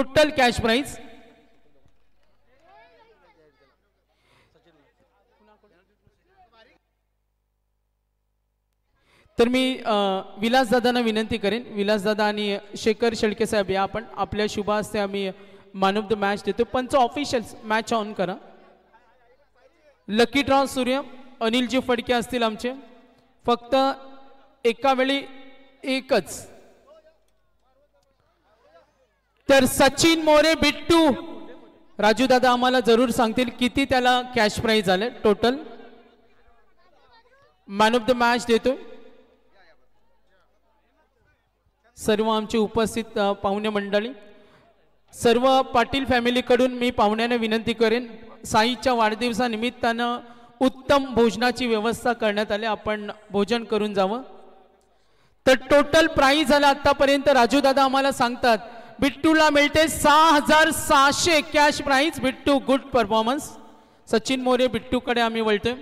Total cash price तर मी विलासदादांना विनंती करेन, विलासदादा आणि शेखर शेळके साहेब या आपण आपल्या शुभ हस्ते आम्ही मॅन ऑफ द मॅच देतो. पंच ऑफिशियल्स मॅच ऑन करा. लकी ड्रॉ सूर्य अनिलजी फडके असतील आमचे. फक्त एका वेळी एकच. तर सचिन मोरे बिट्टू राजू दादा आम्हाला जरूर सांगतील किती त्याला कॅश प्राइज आले total. Man of the match देतो. सर्व आमचे उपस्थित पाहुणे मंडळी, सर्व पाटील फॅमिलीकडून मी पाहुण्यांना विनंती करेन, साईच्या वाढदिवसानिमित्तानं उत्तम भोजनाची व्यवस्था करण्यात आली, आपण भोजन करून जावं. तर टोटल प्राइज आला आतापर्यंत राजू दादा आम्हाला सांगतात बिट्टूला मिळते 6600 cash prize. Bittu good performance. Sachin More बिट्टूकडे आम्ही वळतोय.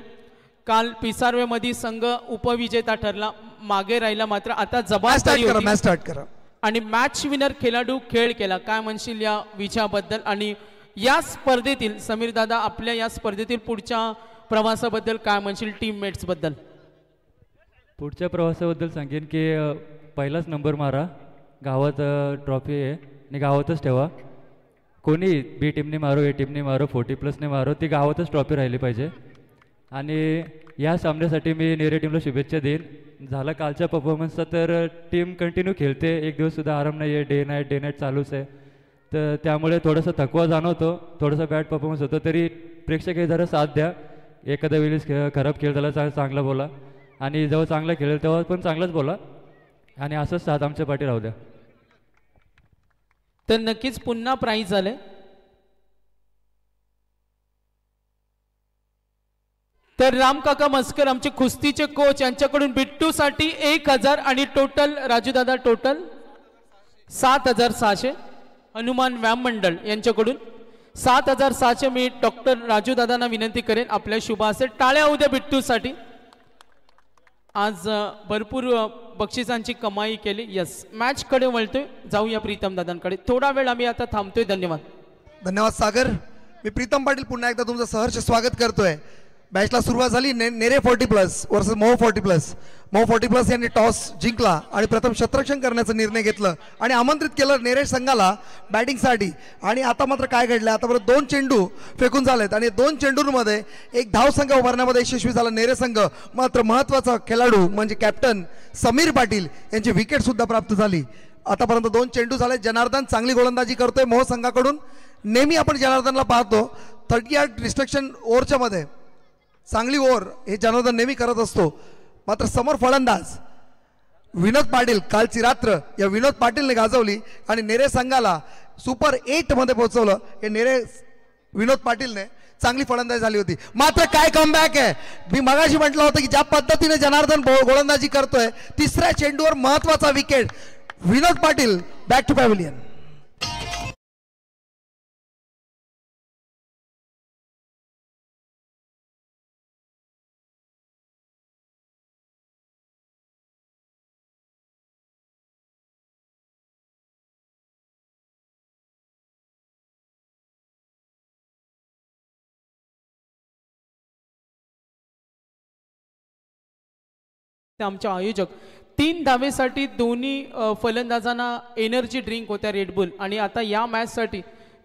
काल पिसारवे मध्ये संघ उपविजेता ठरला, मागे राहिला, मात्र आता जबाबदारी होती आणि मॅच विनर खेळाडू खेळ केला. काय म्हणशील या विजयाबद्दल आणि या स्पर्धेतील समीर दादा आपल्या या स्पर्धेतील पुढच्या प्रवासाबद्दल काय म्हणशील, टीममेट्स बद्दल? पुढच्या प्रवासाबद्दल सांगेन की पहिलाच नंबर मारा, गावात ट्रॉफी आहे आणि गावातच ठेवा. कोणी बी टीमने मारो, ए टीमने मारो, 40+ ने मारो, ती गावातच ट्रॉफी राहिली पाहिजे. आणि या सामन्यासाठी मी नेरे टीमला शुभेच्छा देईन. झाला कालच्या परफॉर्मन्सचा तर टीम कंटिन्यू खेळते, एक दिवससुद्धा आराम नाही आहे, डे नाईट चालूच आहे. तर त्यामुळे थोडासा थकवा जाणवतो, थोडासा बॅड परफॉर्मन्स होतो. तरी प्रेक्षक हे जरा साथ द्या. एखाद्या वेळेस खराब खेळ झाला चांगला बोला आणि जेव्हा चांगला खेळेल तेव्हा पण चांगलाच बोला आणि असंच साथ आमच्या पाठी राहू द्या. तर नक्कीच पुन्हा प्राइज झाले. तर रामकाका मस्कर आमचे कुस्तीचे कोच यांच्याकडून बिट्टूसाठी 1000 आणि टोटल राजूदादा टोटल 7600. हनुमान व्यायाम मंडळ यांच्याकडून 7600. मी डॉक्टर राजूदादांना विनंती करेन आपल्या शुभ हस्ते टाळ्या उद्या बिट्टूसाठी. आज भरपूर बक्षिसांची कमाई केली. यस, मॅच कडे वळतोय, जाऊया प्रीतम दादांकडे. थोडा वेळ आम्ही आता थांबतोय. धन्यवाद. धन्यवाद सागर. मी प्रीतम पाटील पुन्हा एकदा तुमचं सहर्ष स्वागत करतोय. मॅचला सुरुवात झाली. नेरे 40+ वर्सेस मोह 40+. मोह 40+ यांनी टॉस जिंकला आणि प्रथम क्षेत्ररक्षण करण्याचा निर्णय घेतला आणि आमंत्रित केलं नेरे संघाला बॅटिंगसाठी. आणि आता मात्र काय घडलं, आतापर्यंत 2 चेंडू फेकून झालेत आणि 2 चेंडूंमध्ये एक धावसंख्या उभारण्यामध्ये यशस्वी झाला नेरे संघ. मात्र महत्त्वाचा खेळाडू म्हणजे कॅप्टन समीर पाटील यांची विकेट सुद्धा प्राप्त झाली. आतापर्यंत 2 चेंडू झाले. जनार्दन चांगली गोलंदाजी करतोय मोह संघाकडून. नेहमी आपण जनार्दनला पाहतो 30 रिस्ट्रिक्शन ओव्हरच्या मध्ये चांगली ओव्हर हे जनार्दन नेहमी करत असतो. मात्र समोर फलंदाज विनोद पाटील, कालची रात्र या विनोद पाटीलने गाजवली आणि नेरे संघाला सुपर 8 मध्ये पोहोचवलं. हे नेरे विनोद पाटीलने चांगली फलंदाजी झाली होती. मात्र काय कमबॅक आहे. मी मगाशी म्हटलं होतं की ज्या पद्धतीने जनार्दन गोलंदाजी करतोय, तिसऱ्या चेंडूवर महत्वाचा wicket. Vinod Patil back to pavilion. आमचे आयोजक 3 धावेसाठी दोन्ही फलंदाजांना एनर्जी ड्रिंक होत्या रेडबुल आणि आता या मॅच साठी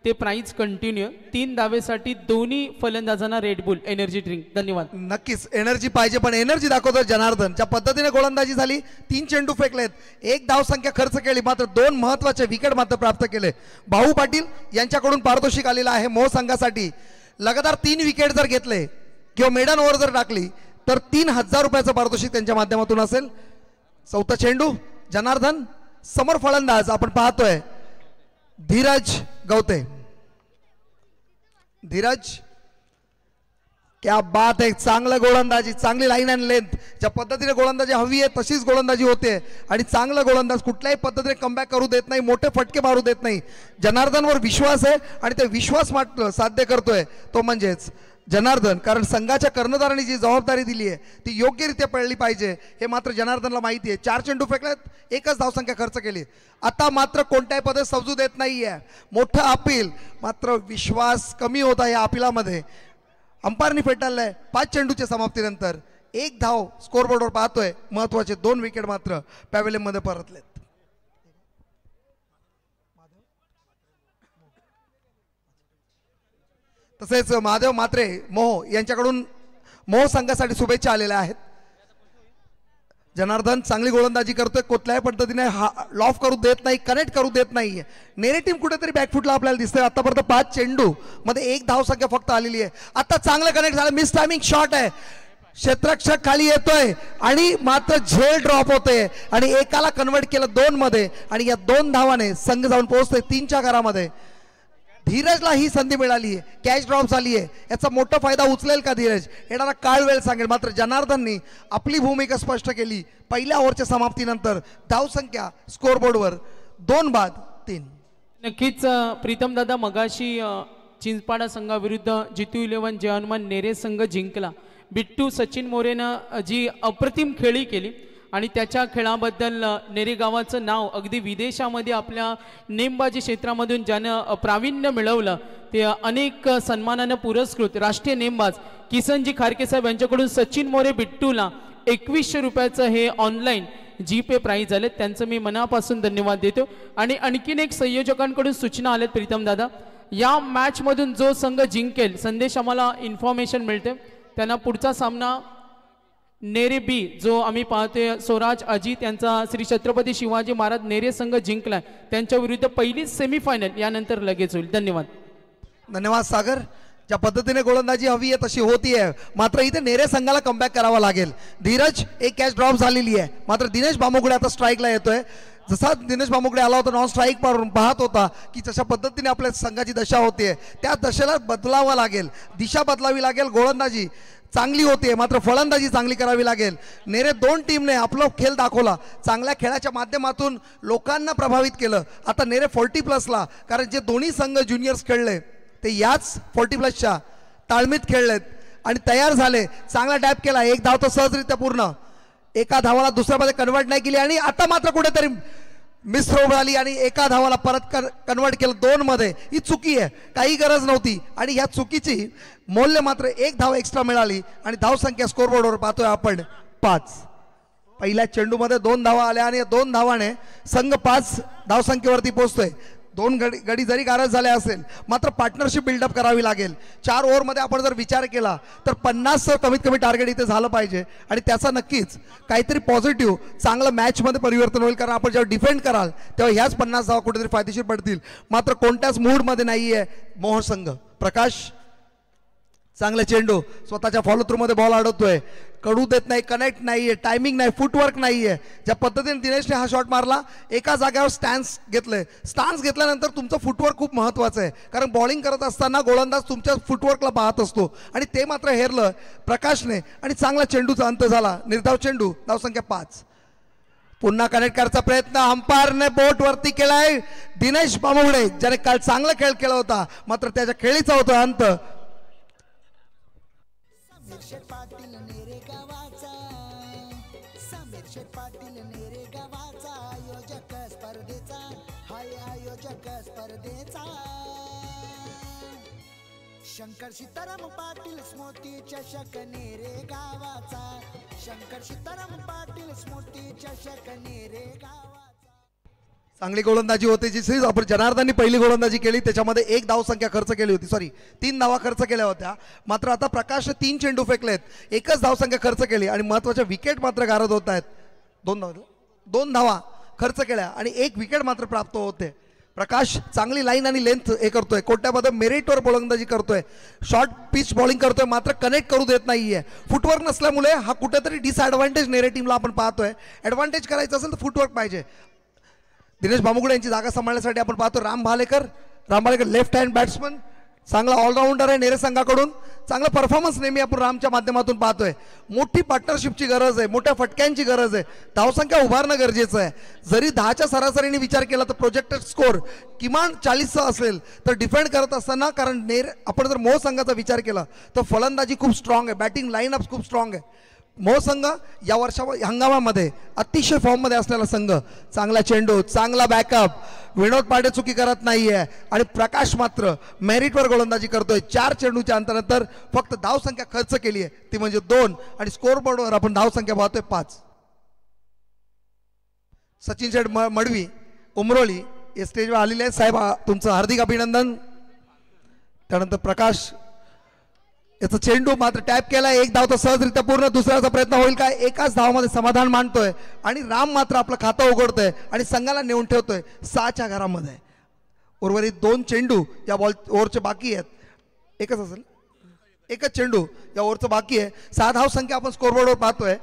ते प्राइज कंटिन्यू. 3 धावेसाठी दोन्ही फलंदाजांना रेडबुल एनर्जी ड्रिंक. धन्यवाद. नक्कीच एनर्जी पाहिजे, पण एनर्जी दाखवतो जनार्दन. ज्या पद्धतीने गोलंदाजी झाली, 3 चेंडू फेकलेत, 1 धावसंख्या खर्च केली, मात्र 2 महत्वाचे विकेट मात्र प्राप्त केले. भाऊ पाटील यांच्याकडून पारितोषिक आलेलं आहे मोह संघासाठी. लगातार 3 विकेट जर घेतले किंवा मेडन ओव्हर जर टाकली तर 3000 रुपयाचं पारितोषिक त्यांच्या माध्यमातून असेल. 4था चेंडू जनार्दन. समोर फलंदाज आपण पाहतोय धीरज गवते. धीरज क्या बात आहे. चांगलं गोलंदाजी, चांगली लाईन अँड लेंथ. ज्या पद्धतीने गोलंदाजी हवी आहे तशीच गोलंदाजी होते आणि चांगला गोलंदाज कुठल्याही पद्धतीने कमबॅक करू देत नाही, मोठे फटके मारू देत नाही. जनार्दनवर विश्वास आहे आणि ते विश्वास मात्र साध्य करतोय तो म्हणजेच जनार्दन, कारण संघाच्या कर्णधारांनी जी जबाबदारी दिली आहे ती योग्यरित्या पडली पाहिजे हे मात्र जनार्दनला माहिती आहे. 4 चेंडू फेकल्यात, एकच धावसंख्या खर्च केली. आता मात्र कोणत्याही पद्धत समजू देत नाहीये. मोठं अपील, मात्र विश्वास कमी होता या अपिलामध्ये. अंपायरनी फेटाळलंय. 5 चेंडूच्या समाप्तीनंतर 1 धाव स्कोरबोर्डवर पाहतोय. महत्वाचे 2 विकेट मात्र पॅव्हेलियनमध्ये परतलेत. तसेच महादेव म्हात्रे मोह यांच्याकडून मोह संघासाठी शुभेच्छा आलेल्या आहेत. जनार्दन चांगली गोलंदाजी करतोय, कुठल्याही पद्धतीने लॉफ करू देत नाही, कनेक्ट करू देत नाही. नेरे टीम कुठेतरी बॅकफुटला आपल्याला दिसतंय. आतापर्यंत 5 चेंडू मध्ये 1 धाव संख्या फक्त आलेली आहे. आता चांगलं कनेक्ट झालं, मिस टायमिंग शॉट आहे, क्षेत्ररक्षक खाली येतोय आणि मात्र झेल ड्रॉप होते आणि एकाला कन्वर्ट केलं 2 मध्ये आणि या 2 धावाने संघ जाऊन पोहोचतोय 3च्या घरामध्ये. धीरजला ही संधी मिळाली आहे, कॅच ड्रॉप झाली आहे, याचा मोठा फायदा उचलेल का धीरज, येणारा काळ वेळ सांगेल. मात्र जनार्दननी आपली भूमिका स्पष्ट केली. पहिल्या ओव्हरच्या समाप्तीनंतर धावसंख्या स्कोरबोर्डवर 2 बाद 3. नक्कीच प्रीतम दादा, मगाशी चिंचपाडा संघाविरुद्ध जितू 11 जे हनुमान नेरे संघ जिंकला. बिट्टू सचिन मोरेनं जी अप्रतिम खेळी केली आणि त्याच्या खेळाबद्दल नेरे गावाचं नाव अगदी विदेशामध्ये आपल्या नेमबाजी क्षेत्रामधून ज्यानं प्रावीण्य मिळवलं ते अनेक सन्मानानं पुरस्कृत राष्ट्रीय नेमबाज किसनजी खारके साहेब यांच्याकडून सचिन मोरे बिट्टूला 2100 रुपयाचं हे ऑनलाईन जीपे प्राईज आले. त्यांचं मी मनापासून धन्यवाद देतो. आणि आणखीन एक संयोजकांकडून सूचना आल्यात प्रीतम दादा, या मॅचमधून जो संघ जिंकेल, संदेश आम्हाला इन्फॉर्मेशन मिळते, त्यांना पुढचा सामना नेरे बी जो आम्ही पाहतोय स्वराज अजित यांचा श्री छत्रपती शिवाजी महाराज नेरे संघ जिंकलाय त्यांच्या विरुद्ध पहिलीच सेमीफायनल यानंतर लगेच होईल. धन्यवाद. धन्यवाद सागर. ज्या पद्धतीने गोलंदाजी हवी आहे तशी होतीये, मात्र इथे नेरे संघाला कमबॅक करावा लागेल. धीरज, एक कॅच ड्रॉप झालेली आहे, मात्र दिनेश बामुगडे आता स्ट्राईकला येतोय. जसा दिनेश बामुगडे आला होता नॉन स्ट्राईक पाडून पाहत होता की जशा पद्धतीने आपल्या संघाची दशा होतीये त्या दशेला बदलावं लागेल, दिशा बदलावी लागेल. गोलंदाजी चांगली होते मात्र फलंदाजी चांगली करावी लागेल. नेरे 2 टीमने आपला खेळ दाखवला, चांगल्या खेळाच्या माध्यमातून लोकांना प्रभावित केलं. आता नेरे 40+ला, कारण जे दोन्ही संघ ज्युनियर्स खेळले ते याच 40+च्या ताळमीत खेळलेत आणि तयार झाले. चांगला डॅप केला, 1 धाव तो सहजरित्या पूर्ण, एका धावाला दुसऱ्यामध्ये कन्वर्ट नाही केली आणि आता मात्र कुठेतरी मिस थ्रो झाली आणि एका धावाला परत कन्वर्ट केलं 2 मध्ये. ही चुकी आहे, काही गरज नव्हती आणि ह्या चुकीची मूल्य मात्र 1 धाव एक्स्ट्रा मिळाली आणि धावसंख्या स्कोरबोर्डवर पाहतोय आपण 5. पहिल्या चेंडूमध्ये 2 धावा आल्या आणि या 2 धावाने संघ 5 धावसंख्येवरती पोहोचतोय. 2 गडी जरी गारज झाले असेल मात्र पार्टनरशिप बिल्डअप करावी लागेल. 4 ओव्हरमध्ये आपण जर विचार केला तर 50 कमीत कमी टार्गेट इथे झालं पाहिजे आणि त्याचा नक्कीच काहीतरी पॉझिटिव्ह चांगलं मॅचमध्ये परिवर्तन होईल. कारण आपण जेव्हा डिफेंड कराल तेव्हा ह्याच 50 धावा कुठेतरी फायदेशीर पडतील. मात्र कोणत्याच मूडमध्ये नाही आहे मोह संघ. प्रकाश, चांगला चेंडू, स्वतःच्या फॉलो थ्रू मध्ये बॉल अडवतोय, कडू देत नाही, कनेक्ट नाहीये, टायमिंग नाही, फुटवर्क नाहीये. ज्या पद्धतीने दिनेशने हा शॉट मारला, एका जागेवर स्टॅन्स घेतलंय. स्टॅन्स घेतल्यानंतर तुमचं फुटवर्क खूप महत्वाचं आहे, कारण बॉलिंग करत असताना गोलंदाज तुमच्या फुटवर्कला पाहत असतो आणि ते मात्र हेरलं प्रकाशने आणि चांगला चेंडूचा अंत झाला. निर्धाव चेंडू, धावसंख्या 5. पुन्हा कनेक्ट करायचा प्रयत्न अंपायरने बोट वरती केलाय. दिनेश बामुगडे ज्याने काल चांगला खेळ केला होता मात्र त्याच्या खेळीचा होता अंत. समीर पाटील नेरे गावाचा, समीर पाटील नेरे गावाचा आयोजक स्पर्धेचा, हाय आयोजक स्पर्धेचा. शंकर सीताराम पाटील स्मृती चषक नेरे गावाचा, शंकर सीताराम पाटील स्मृती चषक नेरे गावाचा. चांगली गोलंदाजी होती जी आपण जनार्दननी पहिली गोलंदाजी केली त्याच्यामध्ये 1 धावसंख्या खर्च केली होती, 3 धावा खर्च केल्या होत्या. मात्र आता प्रकाशने 3 चेंडू फेकलेत, 1च धावसंख्या खर्च केली आणि महत्वाच्या विकेट मात्र गारद होत आहेत. 2 धावा खर्च केल्या आणि 1 विकेट मात्र प्राप्त होते. प्रकाश चांगली लाईन आणि लेंथ हे करतोय, कोट्यामध्ये मेरिटवर गोलंदाजी करतोय, शॉर्ट पिच बॉलिंग करतोय मात्र कनेक्ट करू देत नाहीये. फुटवर्क नसल्यामुळे हा कुठेतरी डिसएडव्हान्टेज नेरे टीमला आपण पाहतोय. ॲडव्हान्टेज करायचं असेल तर फुटवर्क पाहिजे. दिनेश बामुगडे यांची जागा सांभाळण्यासाठी आपण पाहतो Ram Bhalekar left hand batsman, चांगला ऑलराऊंडर आहे नेरे संघाकडून, चांगला परफॉर्मन्स नेहमी आपण रामच्या माध्यमातून पाहतोय. मोठी पार्टनरशिपची गरज आहे, मोठ्या फटक्यांची गरज आहे, धावसंख्या उभारणं गरजेचं आहे. जरी 10च्या सरासरीने विचार केला तर प्रोजेक्टेड स्कोर किमान 40 असेल तर डिफेंड करत असताना, कारण आपण जर मोह संघाचा विचार केला तर फलंदाजी खूप स्ट्रॉंग आहे, बॅटिंग लाईनअप खूप स्ट्रॉंग आहे. मोह संघ या हंगामामध्ये अतिशय फॉर्ममध्ये असलेला संघ. चांगला चेंडू, चांगला बॅकअप, विनोद पाटे चुकी करत नाहीये आणि प्रकाश मात्र मेरिटवर गोलंदाजी करतोय. 4 चेंडूच्या अंतरानंतर फक्त धावसंख्या खर्च केली आहे ती म्हणजे 2 आणि स्कोरबोर्डवर आपण धावसंख्या पाहतोय 5. सचिन शेठ मडवी उमरोली या स्टेजवर आलेले आहेत. साहेब तुमचं हार्दिक अभिनंदन. त्यानंतर प्रकाश याचा चेंडू मात्र टॅप केला, 1 धाव तर सहजरित्या पूर्ण. दुसऱ्याचा प्रयत्न होईल काय? एकाच धावामध्ये समाधान मानतोय आणि राम मात्र आपलं खातं उघडतोय आणि संघाला नेऊन ठेवतोय 6च्या घरामध्ये. उर्वरित 2 चेंडू या ओव्हरचे बाकी आहेत. एकच असेल, एकच चेंडू या ओव्हरचं बाकी आहे. 6 धाव संख्या आपण स्कोरबोर्डवर पाहतोय.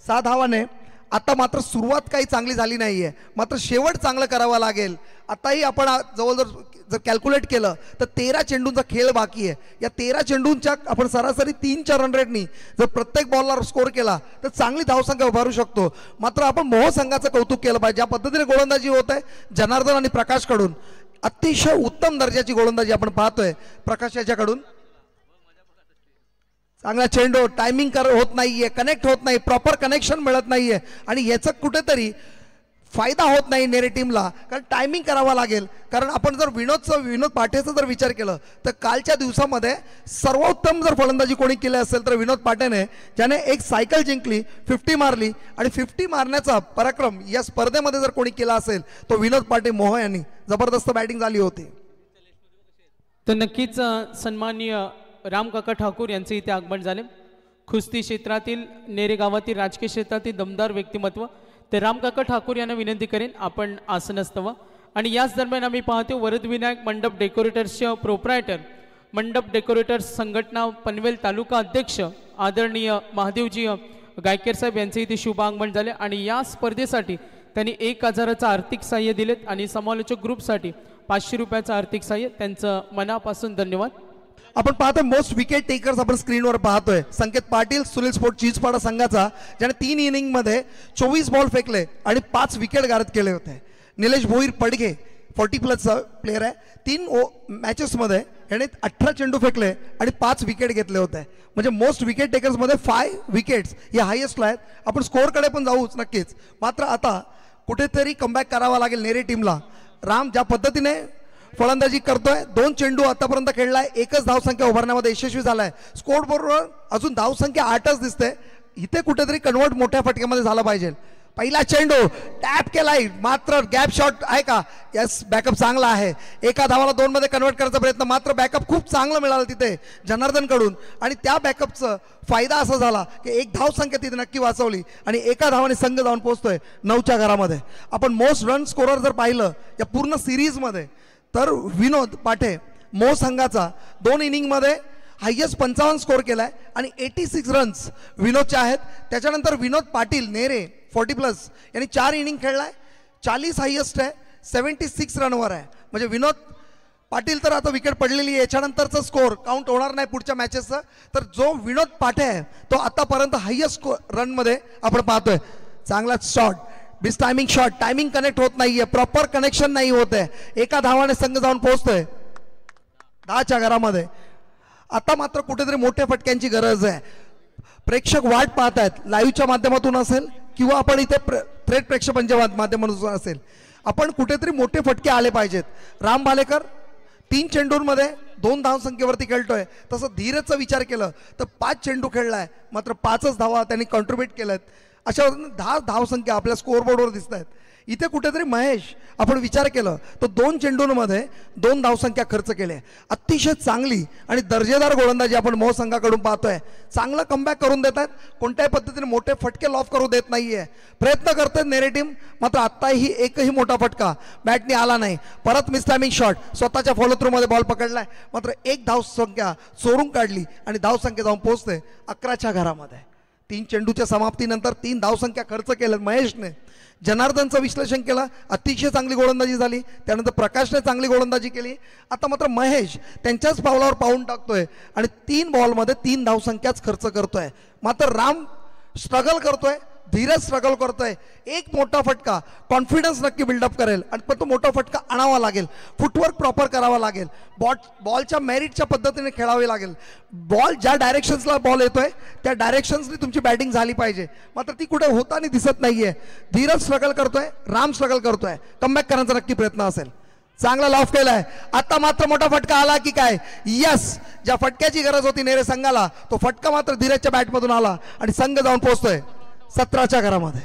6 धावाने आता मात्र सुरुवात काही चांगली झाली नाहीये, मात्र शेवट चांगलं करावं लागेल. आताही आपण जवळजवळ जर कॅल्क्युलेट केलं तर 13 चेंडूंचा खेळ बाकी आहे. या 13 चेंडूंच्या आपण सरासरी 3-4 रन रेटनी जर प्रत्येक बॉलला स्कोर केला तर चांगली धावसंख्या उभारू शकतो. मात्र आपण मोह संघाचं कौतुक केलं पाहिजे. ज्या पद्धतीने गोलंदाजी होत आहे जनार्दन आणि प्रकाशकडून, अतिशय उत्तम दर्जाची गोलंदाजी आपण पाहतोय प्रकाश याच्याकडून. चांगला चेंडू, टायमिंग होत नाहीये, कनेक्ट होत नाही, प्रॉपर कनेक्शन मिळत नाहीये आणि याचा कुठेतरी फायदा होत नाही नेरे टीमला, कारण टायमिंग करावा लागेल. कारण आपण जर विनोद पाटेचा जर विचार केलं तर कालच्या दिवसामध्ये सर्वोत्तम जर फलंदाजी कोणी केली असेल तर विनोद पाटेने, ज्याने एक सायकल जिंकली, 50 मारली आणि 50 मारण्याचा पराक्रम या स्पर्धेमध्ये जर कोणी केला असेल तो विनोद पाटे मोह यांनी. जबरदस्त बॅटिंग झाली होती. तर नक्कीच सन्माननीय रामकाका ठाकूर यांचे इथे आगमन झाले. कुस्ती क्षेत्रातील, नेरे गावातील, राजकीय क्षेत्रातील दमदार व्यक्तिमत्व. तर रामकाका ठाकूर यांना विनंती करेन आपण आसनस्थ व्हा. आणि याच दरम्यान आम्ही पाहतो वरदविनायक मंडप डेकोरेटर्सचे प्रोप्रायटर, मंडप डेकोरेटर्स संघटना पनवेल तालुका अध्यक्ष आदरणीय महादेवजी गायकर साहेब यांचे इथे शुभ आगमन झाले. आणि या स्पर्धेसाठी त्यांनी 1000चं आर्थिक सहाय्य दिलेत आणि समालोचक ग्रुपसाठी 500 रुपयाचं आर्थिक सहाय्य. त्यांचं मनापासून धन्यवाद. आपण पाहतोय मोस्ट विकेट टेकर्स आपण स्क्रीनवर पाहतोय. संकेत पाटील सुनील स्पोर्ट चीजपाडा संघाचा, ज्याने 3 इनिंगमध्ये 24 बॉल फेकले आणि 5 विकेट गारद केले होते. निलेश भोईर पडघे 40+ प्लेयर आहे. 3 मॅचेसमध्ये याने 18 चेंडू फेकले आणि 5 विकेट घेतले होते. म्हणजे मोस्ट विकेट टेकर्समध्ये 5 विकेट्स या हायेस्टला आहेत. आपण स्कोअरकडे पण जाऊच नक्कीच, मात्र आता कुठेतरी कमबॅक करावा लागेल नेरे टीमला. राम ज्या पद्धतीने फलंदाजी करतोय, 2 चेंडू आतापर्यंत खेळलाय, 1च धावसंख्या उभारण्यामध्ये यशस्वी झालाय. स्कोरबोर्डवर अजून धावसंख्या 8च दिसते. इथे कुठेतरी कन्वर्ट मोठ्या फटक्यामध्ये झाला पाहिजे. पहिला चेंडू टॅप केलाय, मात्र गॅप शॉट आहे का? यस, बॅकअप चांगला आहे. 1 धावाला 2 मध्ये कन्वर्ट करायचा प्रयत्न, मात्र बॅकअप खूप चांगलं मिळालं तिथे जनार्दनकडून. आणि त्या बॅकअपचा फायदा असा झाला की 1 धावसंख्या तिथे नक्की वाचवली आणि 1 धावाने संघ जाऊन पोहोचतोय 9च्या घरामध्ये. आपण मोस्ट रन स्कोरर जर पाहिलं या पूर्ण सिरीजमध्ये तर विनोद पाटे मोह संघाचा 2 इनिंगमध्ये हायेस्ट 55 स्कोर केलाय आणि 86 रन्स विनोदचे आहेत. त्याच्यानंतर विनोद पाटील नेरे 40+ यांनी 4 इनिंग खेळलाय, 40 हायेस्ट आहे, 76 रनवर आहे. म्हणजे विनोद पाटील तर आता विकेट पडलेली आहे, याच्यानंतरचा स्कोर काउंट होणार नाही पुढच्या मॅचेसचा. तर जो विनोद पाटे आहे तो आतापर्यंत हायेस्ट रनमध्ये आपण पाहतोय. चांगला शॉट, बिस टायमिंग शॉट, टायमिंग कनेक्ट होत नाहीये, प्रॉपर कनेक्शन नाही होत आहे. 1 धावाने संघ जाऊन पोहोचतोय 10च्या घरामध्ये. आता मात्र कुठेतरी मोठ्या फटक्यांची गरज आहे. प्रेक्षक वाट पाहत आहेत, लाईव्हच्या माध्यमातून असेल किंवा आपण इथे थेट प्रेक्षकांच्या माध्यमातून असेल. आपण कुठेतरी मोठे फटके आले पाहिजेत. राम भालेकर 3 चेंडूंमध्ये 2 धावसंख्येवरती खेळतोय. तसं धीरजचा विचार केलं तर 5 चेंडू खेळलाय, मात्र 5च धावा त्यांनी कॉन्ट्रीब्यूट केल्यात. अशा 10 धावसंख्या आपल्या स्कोअरबोर्डवर दिसत आहेत. इथे कुठेतरी महेश आपण विचार केलं तर 2 चेंडूंमध्ये 2 धावसंख्या खर्च केल्या. अतिशय चांगली आणि दर्जेदार गोलंदाजी आपण मोह संघाकडून पाहतोय. चांगलं कमबॅक करून देत आहेत, कोणत्याही पद्धतीने मोठे फटके लॉफ करू देत नाहीये. प्रयत्न करते नेरे टीम, मात्र आत्ताही एकही मोठा फटका बॅटने आला नाही. परत मिस टायमिंग शॉट, स्वतःच्या फॉलो थ्रू मध्ये बॉल पकडलाय, मात्र 1 धावसंख्या चोरून काढली आणि धावसंख्या जाऊन पोहोचते 11च्या घरामध्ये. 3 चेंडूच्या समाप्तीनंतर 3 धावसंख्या खर्च केल्या महेशने. जनार्दनचं विश्लेषण केलं, अतिशय चांगली गोलंदाजी झाली. त्यानंतर प्रकाशने चांगली गोलंदाजी केली. आता मात्र महेश त्यांच्याच पावलावर पाऊल टाकतोय आणि 3 बॉलमध्ये 3 धावसंख्याच खर्च करतोय. मात्र राम स्ट्रगल करतोय, धीरज स्ट्रगल करतोय. एक मोठा फटका कॉन्फिडन्स नक्की बिल्डअप करेल आणि पण तो मोठा फटका आणावा लागेल. फुटवर्क प्रॉपर करावा लागेल. बॉलच्या मेरिटच्या पद्धतीने खेळावे लागेल. बॉल ज्या डायरेक्शन्सला बॉल येतोय त्या डायरेक्शन्सनी तुमची बॅटिंग झाली पाहिजे. मात्र ती कुठे होताना दिसत नाहीये. धीरज स्ट्रगल करतोय, राम स्ट्रगल करतोय. कमबॅक करण्याचा नक्की प्रयत्न असेल. चांगला लॉफ केलाय. आता मात्र मोठा फटका आला की काय? यस, ज्या फटक्याची गरज होती नेरे संघाला तो फटका मात्र धीरजच्या बॅटमधून आला आणि संघ जाऊन पोहोचतोय 17च्या घरामध्ये.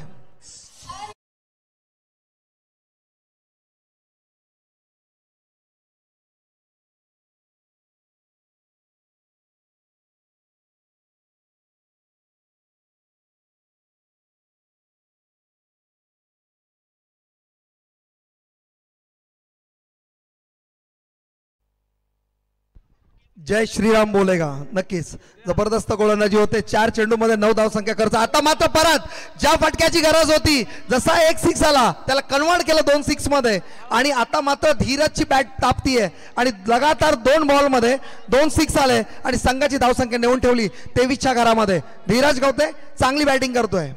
जय श्रीराम बोलेगा. नक्कीच जबरदस्त गोलंदाजी होते. 4 चेंडूमध्ये 9 धावसंख्या खर्च. आता मात्र परत ज्या फटक्याची गरज होती, जसा एक 6 आला त्याला कन्वर्ट केलं 2 6 मध्ये आणि आता मात्र धीरजची बॅट तापतीये आणि लगातार 2 बॉलमध्ये 2 6 आले आणि संघाची धावसंख्या नेऊन ठेवली 23च्या घरामध्ये. धीरज गवते चांगली बॅटिंग करतोय.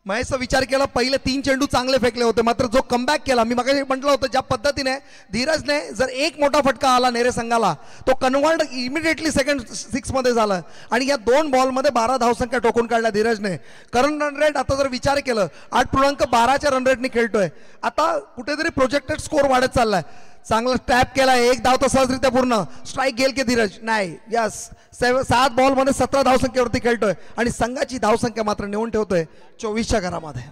महेशचा विचार केला, पहिले 3 चेंडू चांगले फेकले होते, मात्र जो कमबॅक केला, मी मगाशी म्हटलं होतं ज्या पद्धतीने धीरजने जर एक मोठा फटका आला नेरे संघाला तो कन्वर्ट इमिडिएटली सेकंड 6 मध्ये झाला आणि या 2 बॉलमध्ये 12 धावसंख्या टोकून काढल्या धीरजने. करंट रन रेट आता जर विचार केलं 8.12च्या रन रेटने खेळतोय. आता कुठेतरी प्रोजेक्टेड स्कोर वाढत चाललाय. चांगला टॅप केलाय, एक धाव तर सहजरित्या पूर्ण. स्ट्राईक गेल की धीरज नाही. यस, 7 बॉलमध्ये 17 धावसंख्येवरती खेळतोय आणि संघाची धावसंख्या मात्र नेऊन ठेवतोय 24च्या घरामध्ये.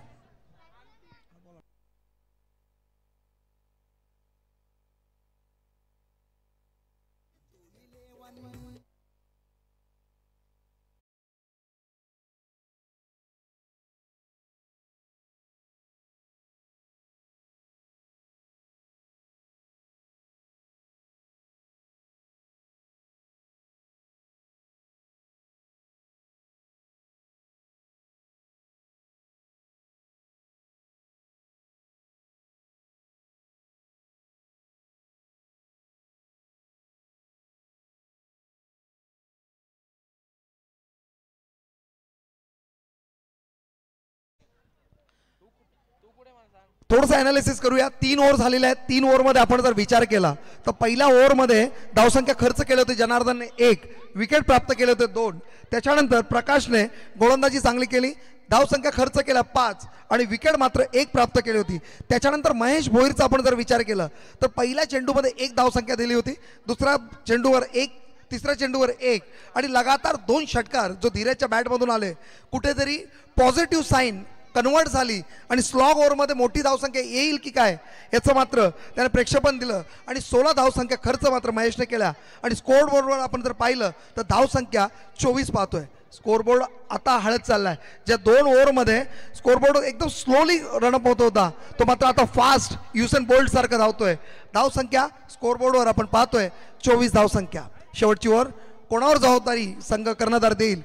थोडंसं अनालिसिस करूया. 3 ओव्हर झालेले आहेत. 3 ओव्हरमध्ये आपण जर विचार केला तर पहिल्या ओव्हरमध्ये धावसंख्या खर्च केले होते जनार्दनने 1, विकेट प्राप्त केले होते 2. त्याच्यानंतर प्रकाशने गोलंदाजी चांगली केली, धावसंख्या खर्च केल्या 5 आणि विकेट मात्र 1 प्राप्त केली होती. त्याच्यानंतर महेश भोईरचा आपण जर विचार केला तर पहिल्या चेंडूमध्ये 1 धावसंख्या दिली होती, दुसऱ्या चेंडूवर 1, तिसऱ्या चेंडूवर 1 आणि लगातार 2 षटकार जो धीरजच्या बॅटमधून आले. कुठेतरी पॉझिटिव्ह साईन कन्वर्ट झाली आणि स्लॉग ओव्हरमध्ये मोठी धावसंख्या येईल की काय याचं मात्र त्याने प्रेक्षेपण दिलं आणि 16 धावसंख्या खर्च मात्र महेशने केल्या. आणि स्कोअर बोर्डवर आपण जर पाहिलं तर धावसंख्या 24 पाहतोय. स्कोअरबोर्ड आता हळत चाललाय. ज्या 2 ओव्हरमध्ये स्कोअरबोर्ड एकदम स्लोली रनअप होत होता तो मात्र आता फास्ट युसेन बोल्ट सारखं धावतोय. धावसंख्या स्कोअरबोर्डवर आपण पाहतोय 24 धावसंख्या. शेवटची ओव्हर कोणावर जबाबदारी संघ कर्णधार देईल?